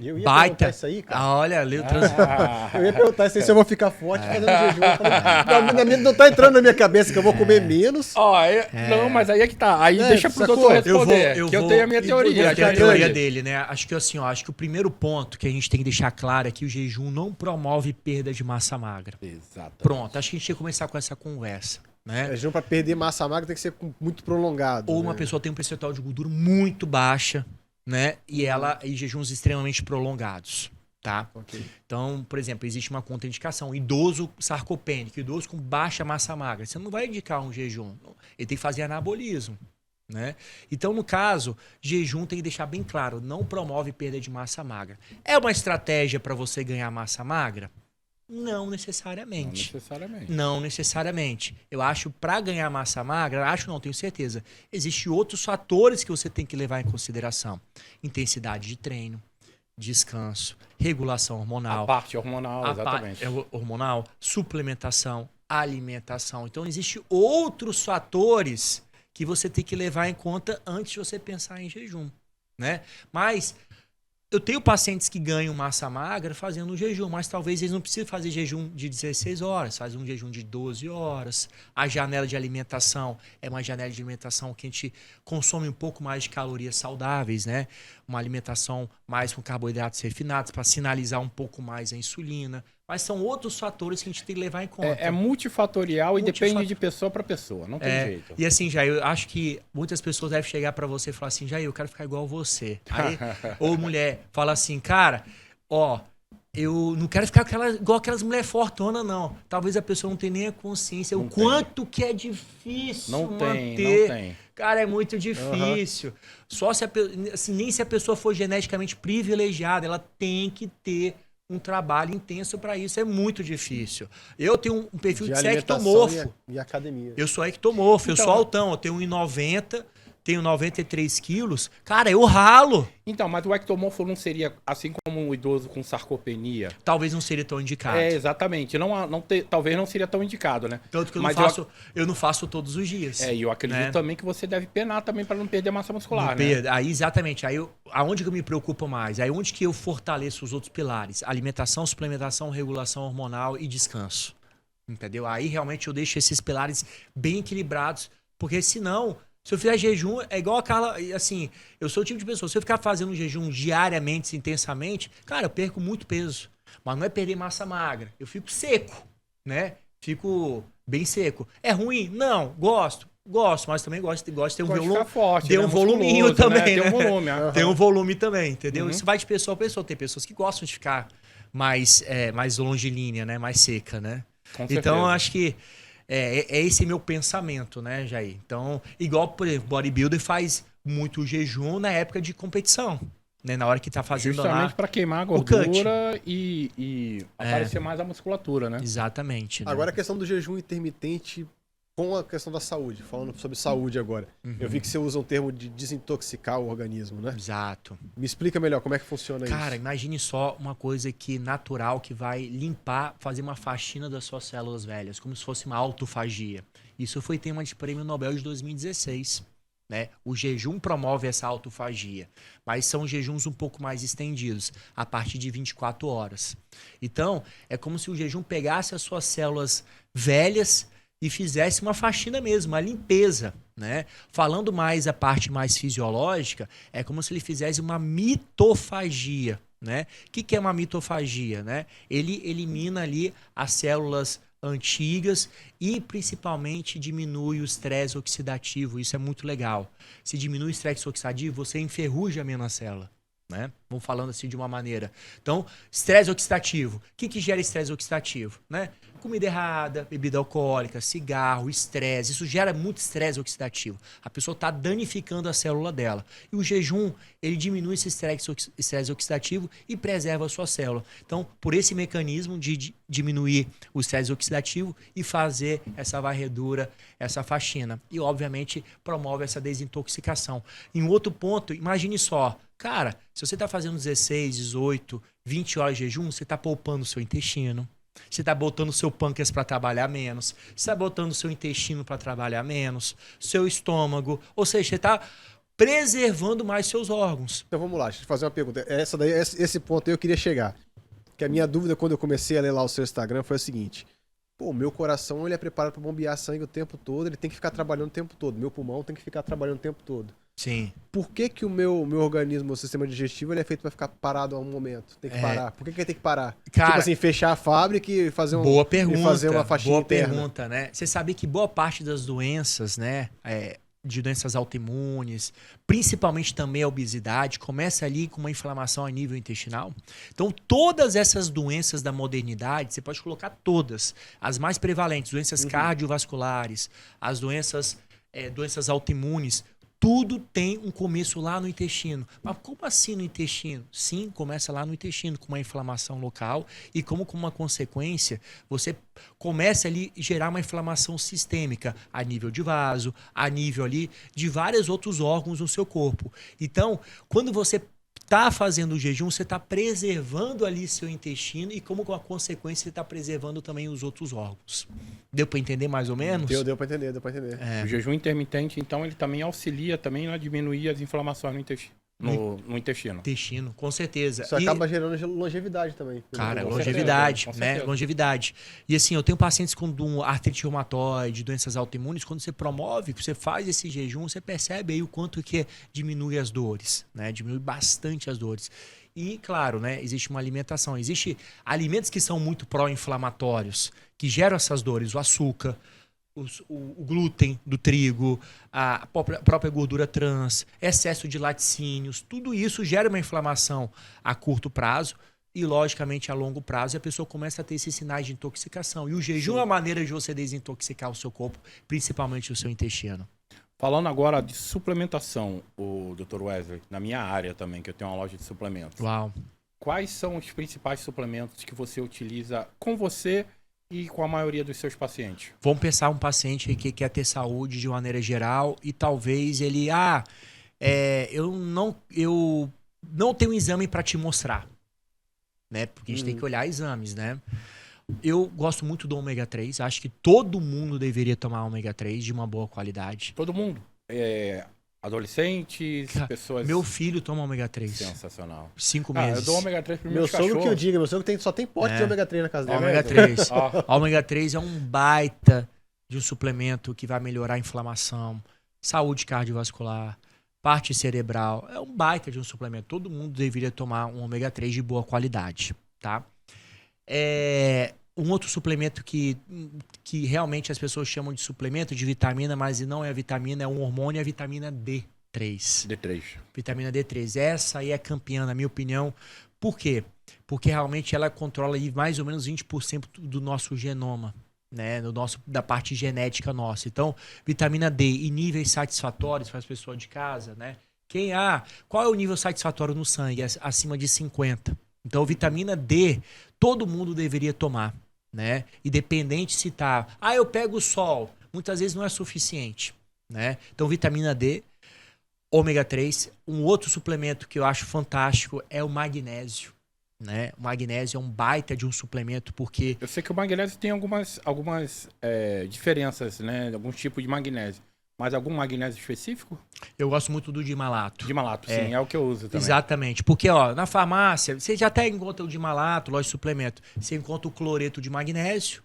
Eu ia perguntar isso aí, cara. Olha, eu ia perguntar isso aí, se eu vou ficar forte fazendo jejum. Não tá entrando na minha cabeça que eu vou comer menos. Não, mas aí é que tá. Aí deixa pro doutor responder, eu tenho a minha teoria. Eu tenho a teoria dele, né? Acho que assim, acho que o primeiro ponto que a gente tem que deixar claro é que o jejum não promove perda de massa magra. Exato. Pronto, acho que a gente tinha que começar com essa conversa. Né? Jejum para perder massa magra tem que ser muito prolongado. Ou uma pessoa tem um percentual de gordura muito baixa, né? E jejuns extremamente prolongados, tá? Então, por exemplo, existe uma contraindicação. Idoso sarcopênico, idoso com baixa massa magra. Você não vai indicar um jejum. Ele tem que fazer anabolismo, né? Então, no caso, jejum tem que deixar bem claro, não promove perda de massa magra. É uma estratégia para você ganhar massa magra? Não necessariamente. Não necessariamente. Eu acho para ganhar massa magra, tenho certeza, existem outros fatores que você tem que levar em consideração. Intensidade de treino, descanso, regulação hormonal. A parte hormonal, exatamente. Hormonal, suplementação, alimentação. Então, existem outros fatores que você tem que levar em conta antes de você pensar em jejum, né? Mas eu tenho pacientes que ganham massa magra fazendo um jejum, mas talvez eles não precisem fazer jejum de 16 horas, fazem um jejum de 12 horas. A janela de alimentação é uma janela de alimentação que a gente consome um pouco mais de calorias saudáveis, né? Uma alimentação mais com carboidratos refinados para sinalizar um pouco mais a insulina. Mas são outros fatores que a gente tem que levar em conta. É multifatorial e depende de pessoa para pessoa, não tem jeito. E assim, Jair, eu acho que muitas pessoas devem chegar para você e falar assim, Jair, eu quero ficar igual você. Aí, ou mulher fala assim, cara, eu não quero ficar igual aquelas mulheres fortonas, não. Talvez a pessoa não tenha nem a consciência, o quanto que é difícil manter. Não tem. Cara, é muito difícil. Só nem se a pessoa for geneticamente privilegiada, ela tem que ter um trabalho intenso para isso, é muito difícil. Eu tenho um perfil de ser ectomorfo. E academia. Eu sou ectomorfo, eu sou altão, eu tenho 1,90, tenho 93 quilos, cara, eu ralo. Então, mas o ectomorfo não seria, assim como um idoso com sarcopenia? Talvez não seria tão indicado. Exatamente. Talvez não seria tão indicado, né? Tanto que eu não faço todos os dias. E eu acredito também que você deve penar também para não perder massa muscular, né? Aí, exatamente. Aí, aonde que eu me preocupo mais? Aí, onde que eu fortaleço os outros pilares? Alimentação, suplementação, regulação hormonal e descanso. Entendeu? Aí, realmente, eu deixo esses pilares bem equilibrados, porque senão... Se eu fizer jejum, é igual aquela... Assim, eu sou o tipo de pessoa, se eu ficar fazendo jejum diariamente, intensamente, cara, eu perco muito peso. Mas não é perder massa magra. Eu fico seco, né? Fico bem seco. É ruim? Não. Gosto, mas também gosto de ter um volume. Forte, ter um voluminho também, né? Tem um volume. Tem um volume também, entendeu? Isso vai de pessoa a pessoa. Tem pessoas que gostam de ficar mais longilínea, né? Mais seca, né? Então, eu acho que... É esse meu pensamento, né, Jair? Então, igual, por exemplo, bodybuilder faz muito jejum na época de competição, né? Na hora que tá fazendo justamente para queimar a gordura e aparecer mais a musculatura, né? Exatamente. Né? Agora a questão do jejum intermitente com a questão da saúde, falando sobre saúde agora. Eu vi que você usa um termo de desintoxicar o organismo, né? Exato. Me explica melhor como é que funciona isso. Cara, imagine só uma coisa natural que vai limpar, fazer uma faxina das suas células velhas, como se fosse uma autofagia. Isso foi tema de prêmio Nobel de 2016. Né? O jejum promove essa autofagia, mas são jejuns um pouco mais estendidos, a partir de 24 horas. Então, é como se o jejum pegasse as suas células velhas e fizesse uma faxina mesmo, uma limpeza, né? Falando mais a parte mais fisiológica, é como se ele fizesse uma mitofagia, né? O que é uma mitofagia, né? Ele elimina ali as células antigas e principalmente diminui o estresse oxidativo. Isso é muito legal. Se diminui o estresse oxidativo, você enferruja menos a célula. Né? Vamos falando assim de uma maneira. Então, estresse oxidativo. O que gera estresse oxidativo? Né? Comida errada, bebida alcoólica, cigarro, estresse. Isso gera muito estresse oxidativo. A pessoa está danificando a célula dela. E o jejum, ele diminui esse estresse oxidativo e preserva a sua célula. Então, por esse mecanismo de diminuir o estresse oxidativo e fazer essa varredura, essa faxina. E, obviamente, promove essa desintoxicação. Em outro ponto, imagine só. Cara, se você está fazendo 16, 18, 20 horas de jejum, você está poupando o seu intestino. Você está botando o seu pâncreas para trabalhar menos. Você está botando o seu intestino para trabalhar menos. Seu estômago. Ou seja, você está preservando mais seus órgãos. Então vamos lá, deixa eu fazer uma pergunta. Esse ponto eu queria chegar. Que a minha dúvida quando eu comecei a ler lá o seu Instagram foi a seguinte. Pô, meu coração ele é preparado para bombear sangue o tempo todo, ele tem que ficar trabalhando o tempo todo. Meu pulmão tem que ficar trabalhando o tempo todo. Sim. Por que o meu organismo, o sistema digestivo, ele é feito para ficar parado a um momento? Tem que parar. Por que ele tem que parar? Cara, tipo assim, fechar a fábrica e fazer boa pergunta, e fazer uma faxina interna. Boa pergunta, né? Você sabe que boa parte das doenças, né, de doenças autoimunes, principalmente também a obesidade, começa ali com uma inflamação a nível intestinal. Então, todas essas doenças da modernidade, você pode colocar todas, as mais prevalentes, doenças cardiovasculares, as doenças autoimunes, tudo tem um começo lá no intestino. Mas como assim no intestino? Sim, começa lá no intestino, com uma inflamação local e como uma consequência, você começa ali a gerar uma inflamação sistêmica a nível de vaso, a nível ali de vários outros órgãos no seu corpo. Então, quando você está fazendo o jejum, você está preservando ali seu intestino e como a consequência você está preservando também os outros órgãos. Deu para entender mais ou menos? Deu para entender. O jejum intermitente, então, ele também auxilia também a diminuir as inflamações no intestino. No intestino. Intestino, com certeza. Isso acaba gerando longevidade também. Cara, longevidade, né? Longevidade. E assim, eu tenho pacientes com artrite reumatoide, doenças autoimunes, quando você promove, você faz esse jejum, você percebe aí o quanto que diminui as dores, né? Diminui bastante as dores. E, claro, né, existe uma alimentação. Existem alimentos que são muito pró-inflamatórios, que geram essas dores. O açúcar, o glúten do trigo, a própria gordura trans, excesso de laticínios, tudo isso gera uma inflamação a curto prazo e, logicamente, a longo prazo, e a pessoa começa a ter esses sinais de intoxicação. E o jejum é uma maneira de você desintoxicar o seu corpo, principalmente o seu intestino. Falando agora de suplementação, o Dr. Wesley, na minha área também, que eu tenho uma loja de suplementos. Uau! Quais são os principais suplementos que você utiliza com você e com a maioria dos seus pacientes? Vamos pensar um paciente que quer ter saúde de maneira geral e talvez ele... eu não tenho um exame para te mostrar, né? Porque a gente tem que olhar exames, né? Eu gosto muito do ômega 3. Acho que todo mundo deveria tomar ômega 3 de uma boa qualidade. Todo mundo? Adolescentes, pessoas... Meu filho toma ômega 3. Sensacional. 5 meses. Eu dou ômega 3 pro meu sogro que eu diga. Meu sogro só tem pote de ômega 3 na casa dele. Ômega 3. Ômega 3 é um baita de um suplemento que vai melhorar a inflamação, saúde cardiovascular, parte cerebral. É um baita de um suplemento. Todo mundo deveria tomar um ômega 3 de boa qualidade, tá? Um outro suplemento que realmente as pessoas chamam de suplemento de vitamina, mas não é vitamina, é um hormônio, é a vitamina D3. Vitamina D3. Essa aí é campeã, na minha opinião. Por quê? Porque realmente ela controla aí mais ou menos 20% do nosso genoma, né? Da parte genética nossa. Então, vitamina D e níveis satisfatórios para as pessoas de casa, né? Qual é o nível satisfatório no sangue? Acima de 50. Então, vitamina D, todo mundo deveria tomar, né? Independente se tá... eu pego o sol. Muitas vezes não é suficiente, né? Então, vitamina D, ômega 3. Um outro suplemento que eu acho fantástico é o magnésio, né? O magnésio é um baita de um suplemento porque... Eu sei que o magnésio tem algumas diferenças, né? Alguns tipos de magnésio. Mas algum magnésio específico? Eu gosto muito do dimalato. Dimalato, sim, é o que eu uso também. Exatamente, porque na farmácia, você já até encontra o dimalato, loja de suplemento. Você encontra o cloreto de magnésio,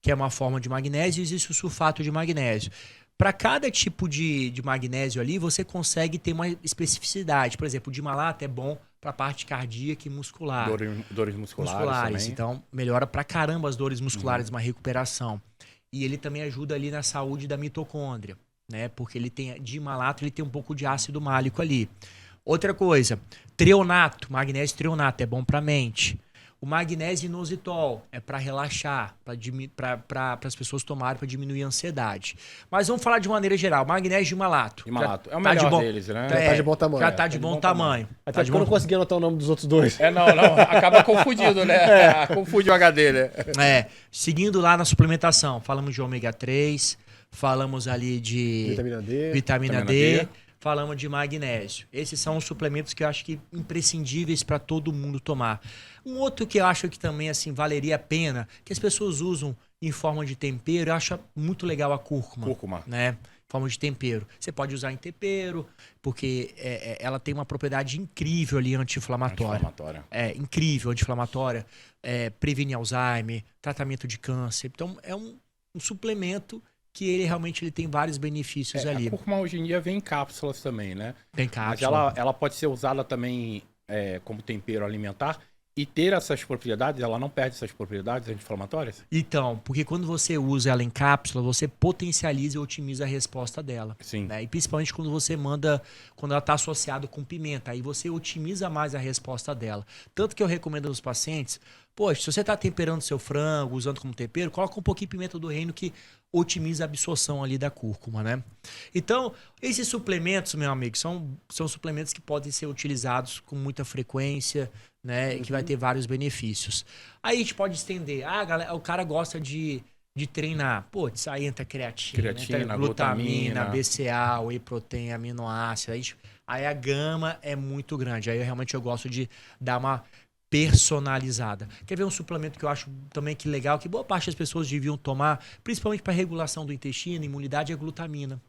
que é uma forma de magnésio, e existe o sulfato de magnésio. Para cada tipo de magnésio ali, você consegue ter uma especificidade. Por exemplo, o dimalato é bom para a parte cardíaca e muscular. Dores musculares também. Então, melhora pra caramba as dores musculares, uma recuperação. E ele também ajuda ali na saúde da mitocôndria, né? Porque ele tem dimalato, ele tem um pouco de ácido málico ali. Outra coisa, treonato, magnésio treonato é bom para a mente. O magnésio inositol é para relaxar, para as pessoas tomarem, para diminuir a ansiedade. Mas vamos falar de maneira geral, magnésio dimalato. Dimalato é o melhor deles, né? Tá de bom tamanho. Já tá de bom tamanho. Até porque eu não consegui anotar o nome dos outros dois. Não, acaba confundindo, né? Confunde o HD, né? Seguindo lá na suplementação, falamos de ômega 3, falamos ali de vitamina D. Falamos de magnésio. Esses são os suplementos que eu acho que imprescindíveis para todo mundo tomar. Um outro que eu acho que também assim valeria a pena, que as pessoas usam em forma de tempero, eu acho muito legal a cúrcuma. Né? Forma de tempero. Você pode usar em tempero, porque ela tem uma propriedade incrível ali anti-inflamatória. Incrível, anti-inflamatória. Previne Alzheimer, tratamento de câncer. Então, é um suplemento que ele realmente tem vários benefícios ali. A cúrcuma hoje em dia vem em cápsulas também, né? Tem cápsula. Mas ela pode ser usada também como tempero alimentar e ter essas propriedades, ela não perde essas propriedades anti-inflamatórias? Então, porque quando você usa ela em cápsula, você potencializa e otimiza a resposta dela. Sim. Né? E principalmente quando você manda, quando ela está associada com pimenta, aí você otimiza mais a resposta dela. Tanto que eu recomendo aos pacientes, poxa, se você está temperando seu frango, usando como tempero, coloca um pouquinho de pimenta do reino que otimiza a absorção ali da cúrcuma, né? Então, esses suplementos, meu amigo, são suplementos que podem ser utilizados com muita frequência, né? Que vai ter vários benefícios. Aí a gente pode estender. Galera, o cara gosta de treinar. Putz, aí entra creatina entra glutamina, BCA, whey protein, aminoácido. Aí a gama é muito grande. Aí realmente eu gosto de dar uma personalizada. Quer ver um suplemento que eu acho também que legal, que boa parte das pessoas deviam tomar, principalmente para regulação do intestino, imunidade, é a glutamina.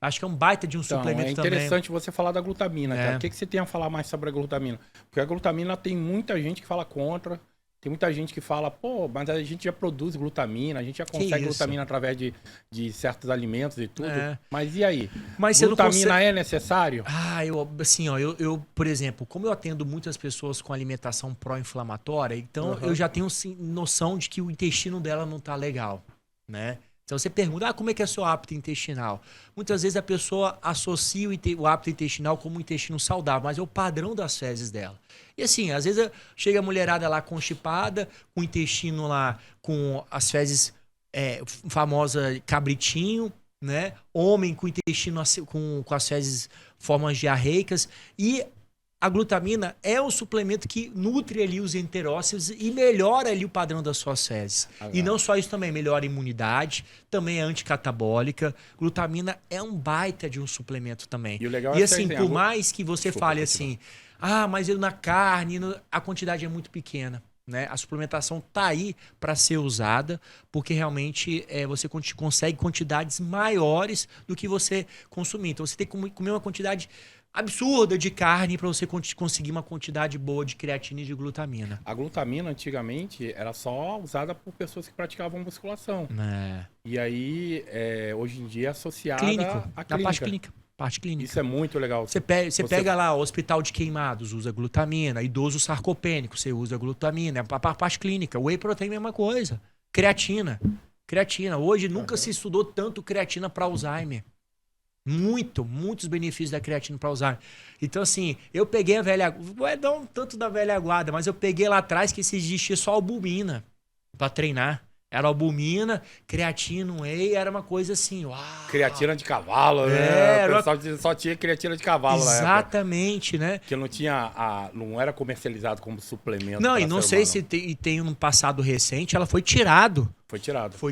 Acho que é um baita de um suplemento também. É interessante você falar da glutamina, cara. O que você tem a falar mais sobre a glutamina? Porque a glutamina tem muita gente que fala contra, tem muita gente que fala, mas a gente já produz glutamina, a gente já consegue glutamina através de certos alimentos e tudo. Mas e aí? Mas glutamina é necessário? Eu, por exemplo, como eu atendo muitas pessoas com alimentação pró-inflamatória, então eu já tenho noção de que o intestino dela não tá legal, né? Então você pergunta, como é que é o seu hábito intestinal? Muitas vezes a pessoa associa o hábito intestinal como um intestino saudável, mas é o padrão das fezes dela. E assim, às vezes chega a mulherada lá constipada, com o intestino lá, com as fezes famosa cabritinho, né? Homem com intestino com as fezes formas diarreicas e a glutamina é um suplemento que nutre ali os enterócitos e melhora ali o padrão das suas fezes. E não só isso também, melhora a imunidade, também é anticatabólica. Glutamina é um baita de um suplemento também. E o legal e assim, por mais que você fale assim, mas eu na carne, a quantidade é muito pequena. Né? A suplementação tá aí para ser usada, porque realmente você consegue quantidades maiores do que você consumir. Então você tem que comer uma quantidade absurda de carne para você conseguir uma quantidade boa de creatina e de glutamina. A glutamina, antigamente, era só usada por pessoas que praticavam musculação. E aí, hoje em dia, é associada à clínica. Na parte clínica. Isso é muito legal. Você pega lá o Hospital de Queimados, usa glutamina. Idoso sarcopênico, você usa glutamina. A parte clínica. Whey protein, mesma coisa. Creatina. Hoje nunca se estudou tanto creatina para Alzheimer. Muitos benefícios da creatina para Alzheimer. Então, assim, eu peguei a velha... Não tanto da velha guarda, mas eu peguei lá atrás que existia só albumina para treinar. Era albumina, creatina, whey, era uma coisa assim, uau. Creatina de cavalo, né? O pessoal só tinha creatina de cavalo na época. Exatamente, né? Que não era comercializado como suplemento. Não, e não sei se tem um passado recente, ela foi tirado. Foi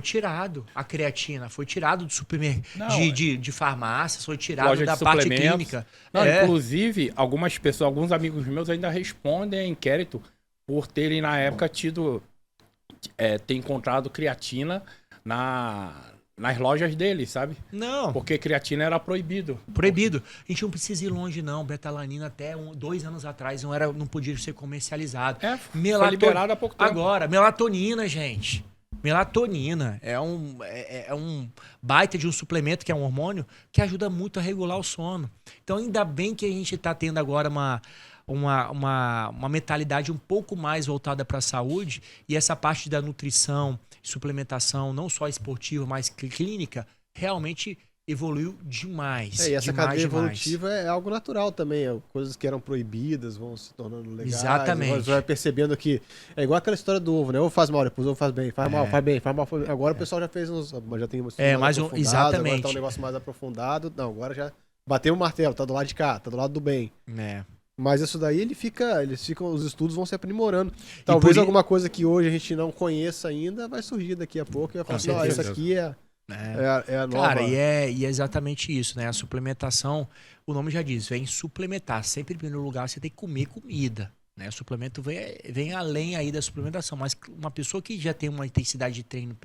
tirado. A creatina foi tirado do supermercado, de farmácias, foi tirado loja da parte clínica. Inclusive, algumas pessoas, alguns amigos meus ainda respondem a inquérito por terem na época ter encontrado creatina nas lojas deles, sabe? Não. Porque creatina era proibido. A gente não precisa ir longe, não. Betalanina até 2 anos atrás não podia ser comercializado. Foi liberado há pouco tempo. Agora, melatonina, gente. Melatonina é um baita de um suplemento, que é um hormônio, que ajuda muito a regular o sono. Então, ainda bem que a gente está tendo agora uma mentalidade um pouco mais voltada para a saúde, e essa parte da nutrição, suplementação, não só esportiva, mas clínica, realmente evoluiu demais. E essa demais, cadeia evolutiva é algo natural também. Coisas que eram proibidas vão se tornando legais. Exatamente. Você vai percebendo que é igual aquela história do ovo, né? Ou faz mal, depois ovo faz bem, faz mal, faz bem, faz mal. Agora o pessoal já fez já tem exatamente. Agora tá um negócio mais aprofundado. Não, agora já bateu o martelo, tá do lado de cá, tá do lado do bem. Mas isso daí os estudos vão se aprimorando. Talvez alguma coisa que hoje a gente não conheça ainda vai surgir daqui a pouco e vai falar assim, isso aqui é a nova. Cara, e é exatamente isso, né? A suplementação, o nome já diz, vem suplementar. Sempre em primeiro lugar você tem que comer comida, né? O suplemento vem além aí da suplementação, mas uma pessoa que já tem uma intensidade de treino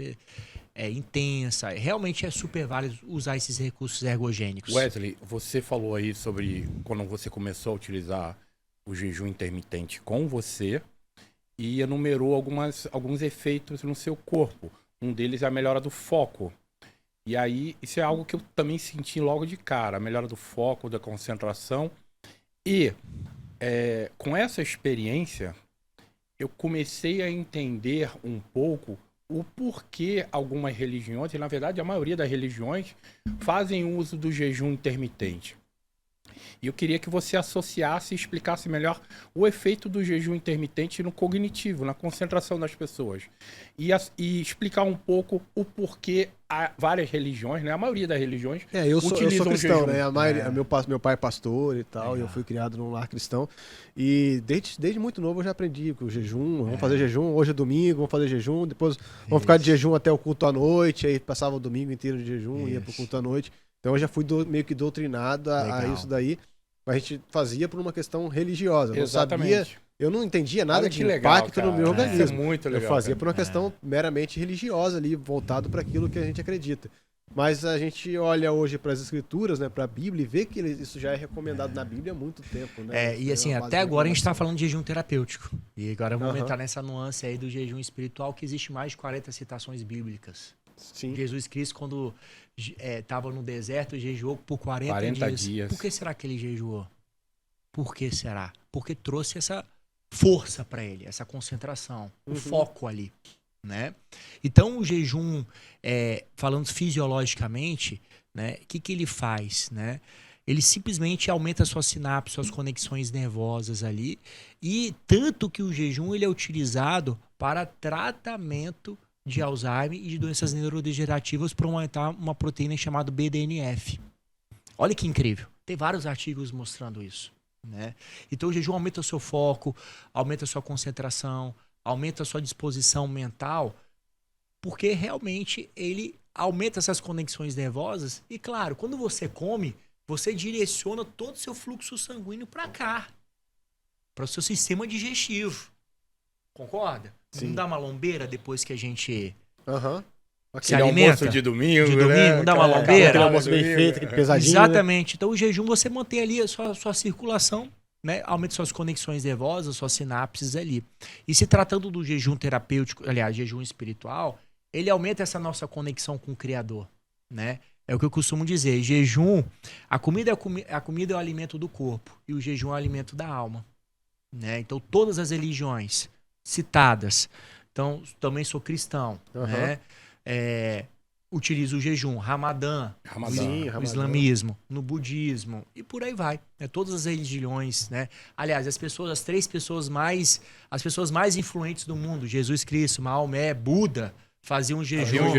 intensa, realmente é super válido usar esses recursos ergogênicos. Wesley, você falou aí sobre quando você começou a utilizar o jejum intermitente com você e enumerou alguns efeitos no seu corpo. Um deles é a melhora do foco. E aí, isso é algo que eu também senti logo de cara, a melhora do foco, da concentração. E com essa experiência, eu comecei a entender um pouco o porquê algumas religiões, e na verdade a maioria das religiões, fazem uso do jejum intermitente. E eu queria que você associasse e explicasse melhor o efeito do jejum intermitente no cognitivo, na concentração das pessoas. E explicar um pouco o porquê várias religiões, né? A maioria das religiões eu sou cristão, né? Meu pai é pastor e tal, e eu fui criado num lar cristão. E desde muito novo eu já aprendi com o jejum, vamos fazer jejum, hoje é domingo, vamos fazer jejum, depois vamos ficar de jejum até o culto à noite, aí passava o domingo inteiro de jejum, ia pro culto à noite. Então eu já fui meio que doutrinado a isso daí. A gente fazia por uma questão religiosa. Exatamente. Eu não entendia nada de impacto no meu organismo. Isso é muito legal. Eu fazia por uma questão meramente religiosa ali, voltado para aquilo que a gente acredita. Mas a gente olha hoje para as escrituras, né, para a Bíblia, e vê que isso já é recomendado na Bíblia há muito tempo. Né? E assim, até agora a gente está falando de jejum terapêutico. E agora vamos entrar nessa nuance aí do jejum espiritual, que existe mais de 40 citações bíblicas. Sim. Jesus Cristo, quando estava no deserto, jejuou por 40 dias. Por que será que ele jejuou? Por que será? Porque trouxe essa força para ele, essa concentração, o foco ali, né? Então, o jejum, falando fisiologicamente, né, o que ele faz, né? Ele simplesmente aumenta suas sinapses, suas conexões nervosas ali, e tanto que o jejum ele é utilizado para tratamento de Alzheimer e de doenças neurodegenerativas por aumentar uma proteína chamada BDNF. Olha que incrível. Tem vários artigos mostrando isso. né? Então o jejum aumenta o seu foco, aumenta a sua concentração, aumenta a sua disposição mental, porque realmente ele aumenta essas conexões nervosas e, claro, quando você come, você direciona todo o seu fluxo sanguíneo para cá, para o seu sistema digestivo. Concorda? Sim. Não dá uma lombeira depois que a gente se alimenta? Almoço de domingo, né? Não dá uma lombeira? Aquele almoço bem feito, aquele pesadinho. Exatamente. Né? Então o jejum você mantém ali a sua circulação, né? Aumenta suas conexões nervosas, suas sinapses ali. E se tratando do jejum terapêutico, aliás, jejum espiritual, ele aumenta essa nossa conexão com o Criador, né? É o que eu costumo dizer, jejum, a comida é o alimento do corpo e o jejum é o alimento da alma, né? Então todas as religiões citadas, então também sou cristão, né? Utilizo o jejum, Ramadã, o islamismo, no budismo e por aí vai, né? Todas as religiões, né? Aliás, as pessoas mais influentes do mundo, Jesus Cristo, Maomé, Buda, faziam um jejum.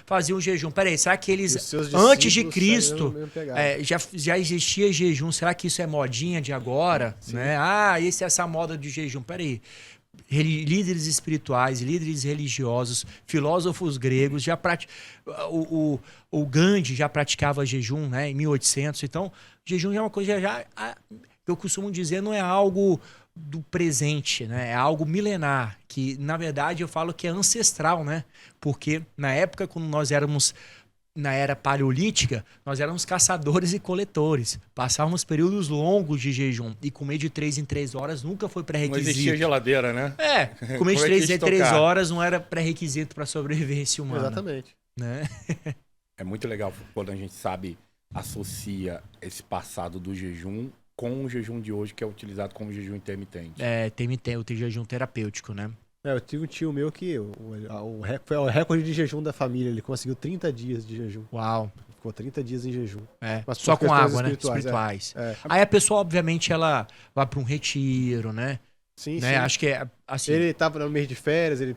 Faziam um jejum. Peraí, será que eles, antes de Cristo, já existia jejum? Será que isso é modinha de agora? Né? Essa moda de jejum. Peraí. Líderes espirituais, líderes religiosos, filósofos gregos, o Gandhi já praticava jejum, né, em 1800. Então, jejum é uma coisa que eu costumo dizer, não é algo do presente, né? É algo milenar, que na verdade eu falo que é ancestral, né? Porque na época, quando nós éramos na era paleolítica, nós éramos caçadores e coletores. Passávamos períodos longos de jejum e comer de 3 em 3 horas nunca foi pré-requisito. Não existia geladeira, né? Comer de 3 em 3 horas não era pré-requisito para a sobrevivência humana. Exatamente. Né? É muito legal quando a gente associa esse passado do jejum com o jejum de hoje, que é utilizado como jejum intermitente. O jejum terapêutico, né? Eu tive um tio meu que foi o recorde de jejum da família. Ele conseguiu 30 dias de jejum. Uau. Ficou 30 dias em jejum. Mas só com água, né? Espirituais. Aí a pessoa, obviamente, ela vai para um retiro, né? Sim, né? sim. Acho que é assim. Ele tava no mês de férias, ele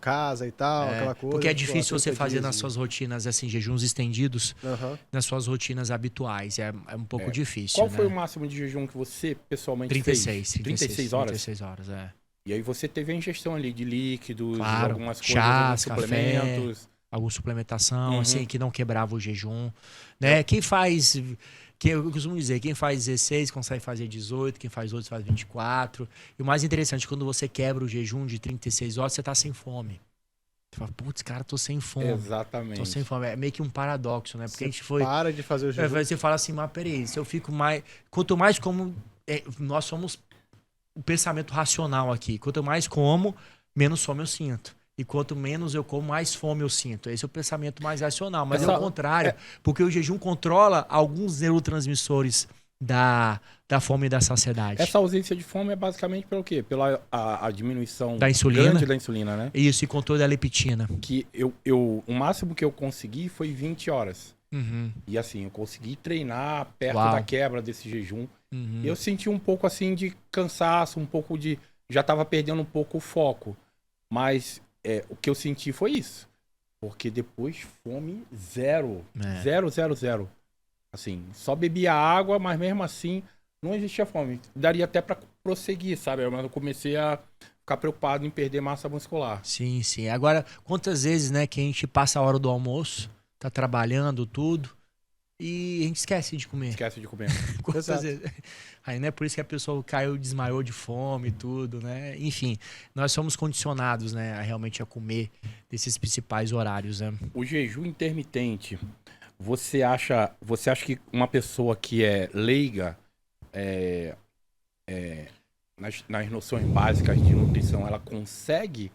casa e tal, aquela coisa. Porque é difícil você fazer nas suas rotinas, assim, jejuns estendidos, nas suas rotinas habituais. É um pouco difícil. Qual foi o máximo de jejum que você pessoalmente fez? 36 horas? 36 horas, E aí você teve a ingestão ali de líquidos, claro, algumas coisas, chás, suplementos. Café, alguma suplementação, assim, que não quebrava o jejum. Né? Eu costumo dizer, quem faz 16 consegue fazer 18, quem faz 8 faz 24. E o mais interessante, quando você quebra o jejum de 36 horas, você tá sem fome. Você fala, putz, cara, tô sem fome. Exatamente. Tô sem fome. É meio que um paradoxo, né? Porque a gente foi... para de fazer o jejum. Você fala assim, mas peraí, se eu fico mais... Quanto mais como... nós somos o pensamento racional aqui. Quanto mais como, menos fome eu sinto. E quanto menos eu como, mais fome eu sinto. Esse é o pensamento mais racional. Mas é o contrário, porque o jejum controla alguns neurotransmissores da fome e da saciedade. Essa ausência de fome é basicamente pelo quê? Pela a diminuição da insulina. Grande da insulina, né? Isso, e controle da leptina. Que o máximo que eu consegui foi 20 horas. E assim, eu consegui treinar perto da quebra desse jejum. Eu senti um pouco assim de cansaço, um pouco de... Já estava perdendo um pouco o foco. Mas o que eu senti foi isso. Porque depois fome zero. Zero. Assim, só bebia água, mas mesmo assim não existia fome. Daria até para prosseguir, sabe? Mas eu comecei a ficar preocupado em perder massa muscular. Sim. Agora, quantas vezes, né, que a gente passa a hora do almoço, tá trabalhando tudo, e a gente esquece de comer. Quantas vezes? Aí, né, por isso que a pessoa desmaiou de fome e tudo, né? Enfim, nós somos condicionados, né, a realmente comer desses principais horários, né? O jejum intermitente, você acha que uma pessoa que é leiga, nas noções básicas de nutrição, ela consegue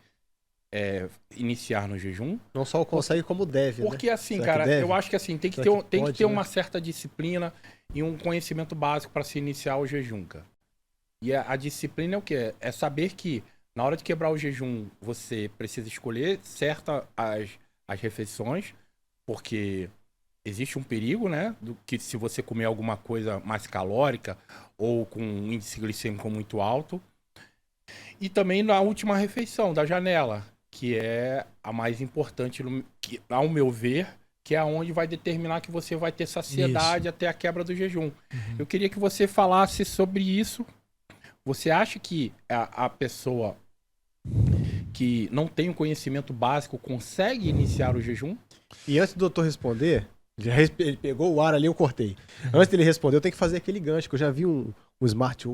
iniciar no jejum? Não só consegue, como deve. Porque assim, cara, eu acho que assim, tem que ter uma certa disciplina e um conhecimento básico para se iniciar o jejum, cara. E a disciplina é o quê? É saber que na hora de quebrar o jejum, você precisa escolher certas as refeições, porque existe um perigo, né? Que se você comer alguma coisa mais calórica ou com um índice glicêmico muito alto. E também na última refeição, da janela, que é a mais importante, que, ao meu ver, que é onde vai determinar que você vai ter saciedade até a quebra do jejum. Eu queria que você falasse sobre isso. Você acha que a pessoa que não tem o conhecimento básico consegue iniciar o jejum? E antes do doutor responder, ele pegou o ar ali, eu cortei. Antes dele responder, eu tenho que fazer aquele gancho, que eu já vi um smart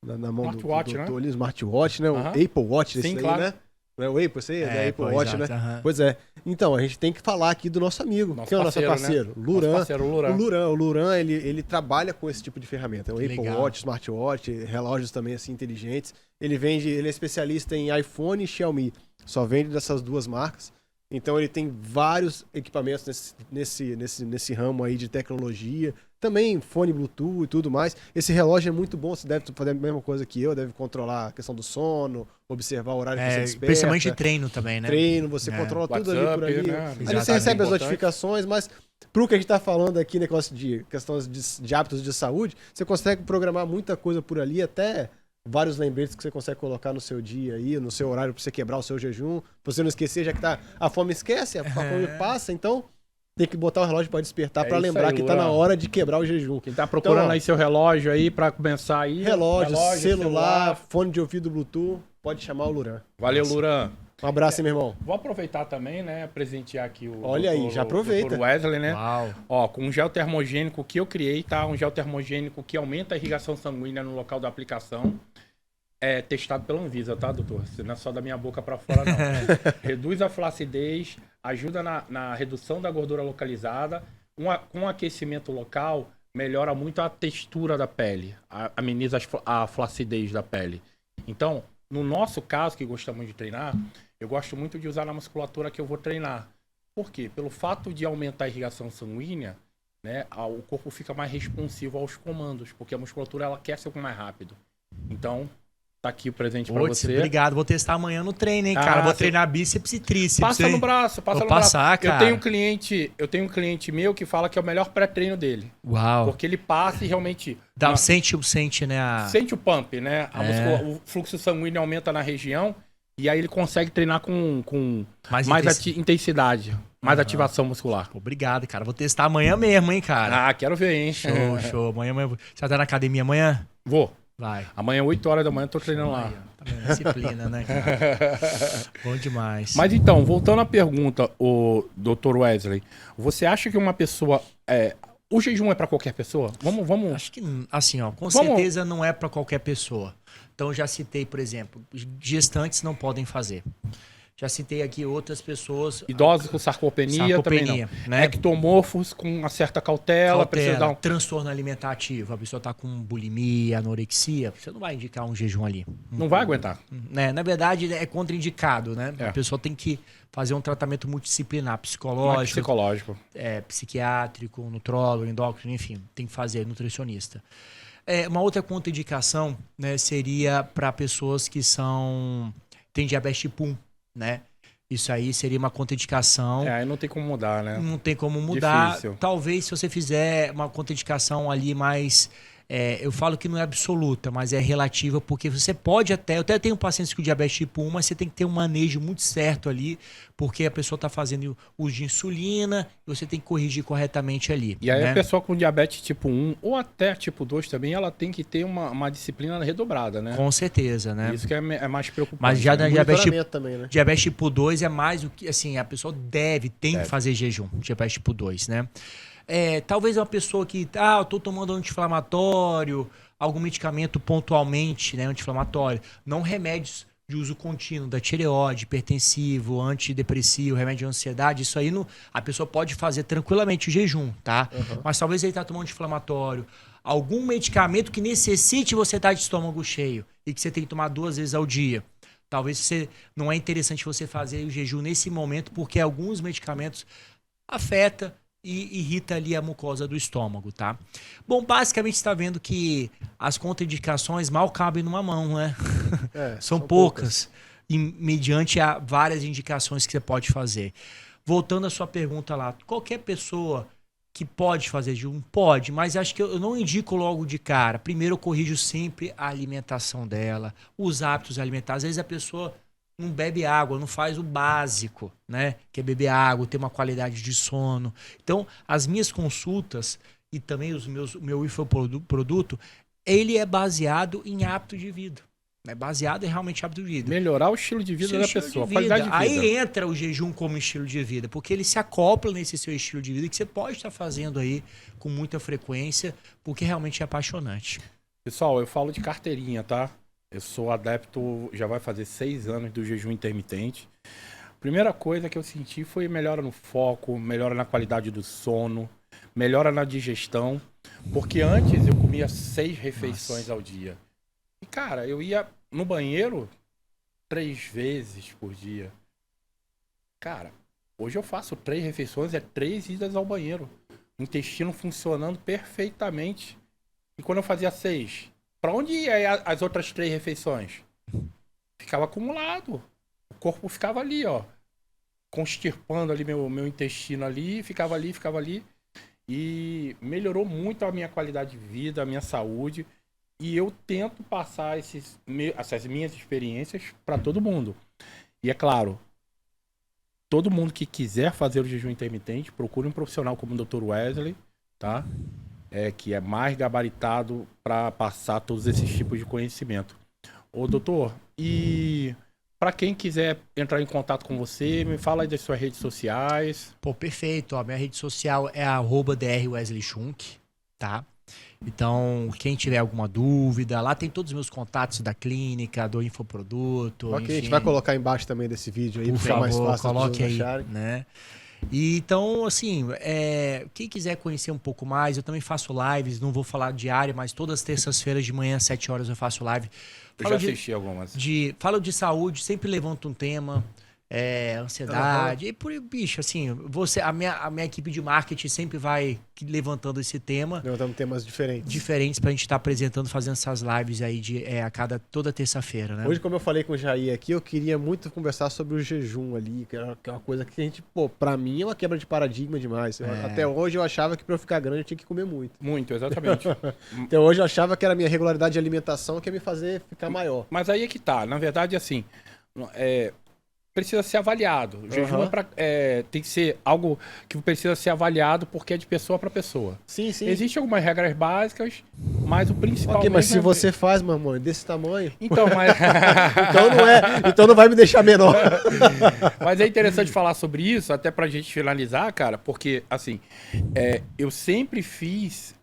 na mão do doutor, né? Ali, o smartwatch, né? O Apple Watch desse aí, claro. Né? Não é o Apple, você é Apple Watch, exato, né? Pois é. Então, a gente tem que falar aqui do nosso amigo. Quem é o nosso parceiro? Né? Luran. Nosso parceiro, o Luran, ele trabalha com esse tipo de ferramenta. O Apple Watch, Smartwatch, relógios também assim inteligentes. Ele é especialista em iPhone e Xiaomi. Só vende dessas duas marcas. Então ele tem vários equipamentos nesse ramo aí de tecnologia. Também fone Bluetooth e tudo mais. Esse relógio é muito bom, você deve fazer a mesma coisa que eu, deve controlar a questão do sono, observar o horário que você desperta. Principalmente treino também, né? Treino, você controla tudo ali por ali. Né? Ali você recebe as notificações, mas pro que a gente está falando aqui, negócio de questões de hábitos de saúde, você consegue programar muita coisa por ali, até vários lembretes que você consegue colocar no seu dia aí, no seu horário, para você quebrar o seu jejum, pra você não esquecer, já que a fome esquece, a fome passa, então tem que botar o relógio para despertar, para lembrar que tá na hora de quebrar o jejum. Quem tá procurando então, aí seu relógio aí para começar aí. Relógio, celular, fone de ouvido Bluetooth, pode chamar o Luran. Valeu, Luran. Um abraço, hein, meu irmão. Vou aproveitar também, né, presentear aqui o Olha aí, já aproveita. O Wesley, né? Uau. Ó, com um gel termogênico que eu criei, tá? Um gel termogênico que aumenta a irrigação sanguínea no local da aplicação. É testado pela Anvisa, tá, doutor? Não é só da minha boca para fora, não. Reduz a flacidez, ajuda na redução da gordura localizada. Com aquecimento local, melhora muito a textura da pele, ameniza a flacidez da pele. Então, no nosso caso, que gostamos de treinar, eu gosto muito de usar na musculatura que eu vou treinar. Por quê? Pelo fato de aumentar a irrigação sanguínea, né, o corpo fica mais responsivo aos comandos, porque a musculatura ela aquece mais rápido. Então, tá aqui o presente pra você. Obrigado, vou testar amanhã no treino, hein, cara. Vou treinar bíceps e tríceps. Passa no braço, passa no braço. Cara. Eu tenho um cliente meu que fala que é o melhor pré-treino dele. Uau. Porque ele passa e realmente... Sente, né? Sente o pump, né? O fluxo sanguíneo aumenta na região e aí ele consegue treinar com mais intensidade. Mais ativação muscular. Obrigado, cara. Vou testar amanhã mesmo, hein, cara. Quero ver, hein. Show. Amanhã. Você vai estar na academia amanhã? Vou. Vai. Amanhã, 8 horas da manhã, eu tô treinando lá. Disciplina, né, cara? Bom demais. Mas então, voltando à pergunta, o Dr. Wesley, você acha que uma pessoa... o jejum é para qualquer pessoa? Vamos... Acho que, assim, com certeza não é para qualquer pessoa. Então, já citei, por exemplo, gestantes não podem fazer. Já citei aqui outras pessoas... Idosos com sarcopenia também não. Né? Ectomorfos com uma certa cautela. Precisa dar transtorno alimentativo. A pessoa está com bulimia, anorexia. Você não vai indicar um jejum ali. Não vai aguentar. Né? Na verdade, é contraindicado. Né? A pessoa tem que fazer um tratamento multidisciplinar, psicológico. Psiquiátrico, nutrólogo, endócrino, enfim. Tem que fazer, nutricionista. Uma outra contraindicação, né, seria para pessoas que têm diabetes tipo 1. Né? Isso aí seria uma contraindicação. Aí não tem como mudar, né? Não tem como mudar. Difícil. Talvez se você fizer uma contraindicação ali mais... eu falo que não é absoluta, mas é relativa, porque você pode até... Eu até tenho pacientes com diabetes tipo 1, mas você tem que ter um manejo muito certo ali, porque a pessoa está fazendo uso de insulina e você tem que corrigir corretamente ali. E aí a pessoa com diabetes tipo 1 ou até tipo 2 também, ela tem que ter uma disciplina redobrada, né? Com certeza, né? Isso que é mais preocupante. Mas já na né? diabetes tipo 2 é mais o que... Assim, a pessoa tem que fazer jejum, diabetes tipo 2, né? Talvez uma pessoa que... eu tô tomando anti-inflamatório, algum medicamento pontualmente, né, anti-inflamatório. Não remédios de uso contínuo, da tireoide, hipertensivo, antidepressivo, remédio de ansiedade. Isso aí a pessoa pode fazer tranquilamente o jejum, tá? Uhum. Mas talvez ele tá tomando anti-inflamatório. Algum medicamento que necessite você estar de estômago cheio e que você tem que tomar 2 vezes ao dia. Talvez não é interessante você fazer o jejum nesse momento, porque alguns medicamentos afetam e irrita ali a mucosa do estômago, tá? Bom, basicamente você está vendo que as contraindicações mal cabem numa mão, né? São poucas. E mediante várias indicações que você pode fazer. Voltando à sua pergunta lá, qualquer pessoa que pode fazer jejum? Pode, mas acho que eu não indico logo de cara. Primeiro eu corrijo sempre a alimentação dela, os hábitos alimentares. Às vezes a pessoa não bebe água, não faz o básico, né? Que é beber água, ter uma qualidade de sono. Então, as minhas consultas e também o meu infoproduto, ele é baseado em hábito de vida. É baseado em realmente hábito de vida. Melhorar o estilo de vida da pessoa, qualidade de vida. Aí entra o jejum como estilo de vida, porque ele se acopla nesse seu estilo de vida que você pode estar fazendo aí com muita frequência, porque realmente é apaixonante. Pessoal, eu falo de carteirinha, tá? Eu sou adepto, já vai fazer 6 anos do jejum intermitente. Primeira coisa que eu senti foi melhora no foco, melhora na qualidade do sono, melhora na digestão, porque antes eu comia 6 refeições ao dia. E, cara, eu ia no banheiro 3 vezes por dia. Cara, hoje eu faço 3 refeições, 3 idas ao banheiro. O intestino funcionando perfeitamente. E quando eu fazia 6, pra onde ia as outras 3 refeições? Ficava acumulado. O corpo ficava ali, ó. Constipando ali meu intestino ali, ficava ali. E melhorou muito a minha qualidade de vida, a minha saúde. E eu tento passar essas minhas experiências para todo mundo. E é claro, todo mundo que quiser fazer o jejum intermitente, procure um profissional como o Dr. Wesley, tá? Que é mais gabaritado para passar todos esses tipos de conhecimento. Ô, doutor, e para quem quiser entrar em contato com você, me fala aí das suas redes sociais. Pô, perfeito. Ó, minha rede social é @drwesleyschunk, tá? Então, quem tiver alguma dúvida, lá tem todos os meus contatos da clínica, do infoproduto. Ok, enfim. A gente vai colocar embaixo também desse vídeo aí, por favor, mais fácil, coloque aí, acharem. Né? E então, assim, quem quiser conhecer um pouco mais, eu também faço lives, não vou falar diário, mas todas as terças-feiras de manhã, às 7 horas, eu faço live. Eu já assisti algumas. Falo de saúde, sempre levanto um tema. Ansiedade. E por bicho, assim, a minha equipe de marketing sempre vai levantando esse tema. Levantando temas diferentes. Diferentes pra gente estar apresentando, fazendo essas lives aí toda terça-feira, né? Hoje, como eu falei com o Jair aqui, eu queria muito conversar sobre o jejum ali, que é uma coisa que a gente, pra mim é uma quebra de paradigma demais. Até hoje eu achava que pra eu ficar grande eu tinha que comer muito. Muito, exatamente. Até hoje eu achava que era a minha regularidade de alimentação que ia me fazer ficar maior. Mas aí é que tá. Na verdade, assim, precisa ser avaliado. O jejum tem que ser algo que precisa ser avaliado porque é de pessoa para pessoa. Sim, sim. Existem algumas regras básicas, mas o principal... Ok, mas se você faz, mamãe, desse tamanho... Então, mas... então não vai me deixar menor. Mas é interessante falar sobre isso, até pra gente finalizar, cara, porque, assim, eu sempre fiz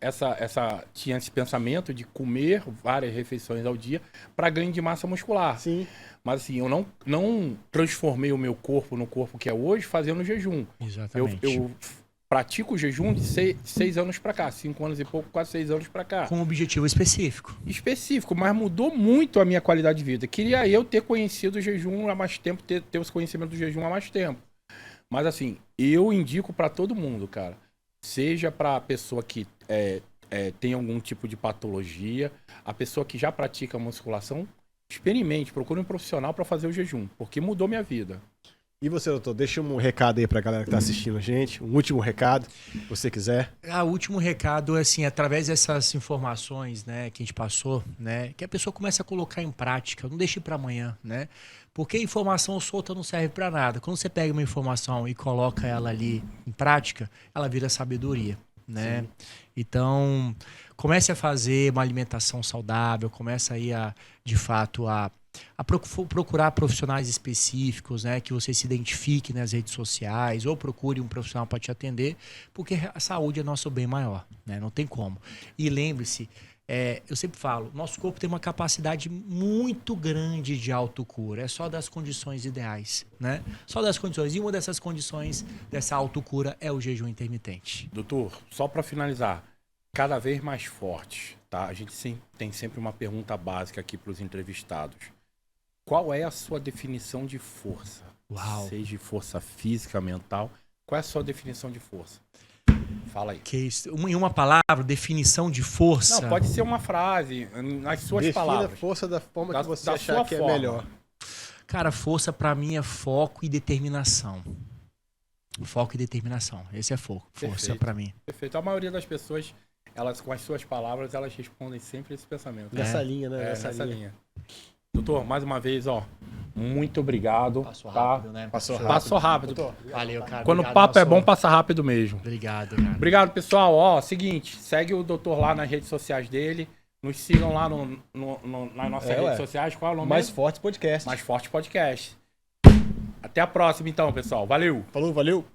tinha esse pensamento de comer várias refeições ao dia para ganho de massa muscular. Sim. Mas assim, eu não transformei o meu corpo no corpo que é hoje fazendo jejum. Exatamente. Eu pratico o jejum de 6 anos pra cá, 5 anos e pouco, quase 6 anos pra cá. Com um objetivo específico. Específico, mas mudou muito a minha qualidade de vida. Queria eu ter conhecido o jejum há mais tempo, ter os conhecimentos do jejum há mais tempo. Mas assim, eu indico pra todo mundo, cara. Seja pra pessoa que tem algum tipo de patologia, a pessoa que já pratica musculação, experimente, procure um profissional para fazer o jejum, porque mudou minha vida. E você, doutor, deixa um recado aí pra galera que tá assistindo a gente, um último recado, se você quiser. O último recado é assim, através dessas informações, né, que a gente passou, né, que a pessoa comece a colocar em prática, não deixe para amanhã, né? Porque informação solta não serve para nada. Quando você pega uma informação e coloca ela ali em prática, ela vira sabedoria, né? Sim. Então, comece a fazer uma alimentação saudável, comece aí de fato a procurar profissionais específicos, né, que você se identifique nas redes sociais ou procure um profissional para te atender, porque a saúde é nosso bem maior, né? Não tem como. E lembre-se, eu sempre falo, nosso corpo tem uma capacidade muito grande de autocura, é só das condições ideais, né? Só das condições. E uma dessas condições dessa autocura é o jejum intermitente. Doutor, só para finalizar, cada vez mais forte, tá? A gente tem sempre uma pergunta básica aqui para os entrevistados. Qual é a sua definição de força? Uau. Seja de força física, mental. Qual é a sua definição de força? Fala aí. Em uma palavra, definição de força? Não, pode ser uma frase, nas suas palavras. Defina a força da forma que você achar que é melhor. Cara, força para mim é foco e determinação. Foco e determinação. Esse é foco. Força para mim. Perfeito. A maioria das pessoas, elas com as suas palavras, elas respondem sempre esse pensamento. Nessa linha, né? Nessa linha. Doutor, mais uma vez, Muito obrigado. Passou tá? rápido, né? Passou rápido. Valeu, cara. Quando o papo é bom, passa rápido mesmo. Obrigado, cara. Obrigado, pessoal. Ó, seguinte, segue o doutor lá nas redes sociais dele. Nos sigam lá nas nossas redes sociais. Qual é o nome? Mais Forte Podcast. Mais Forte Podcast. Até a próxima, então, pessoal. Valeu. Falou, valeu.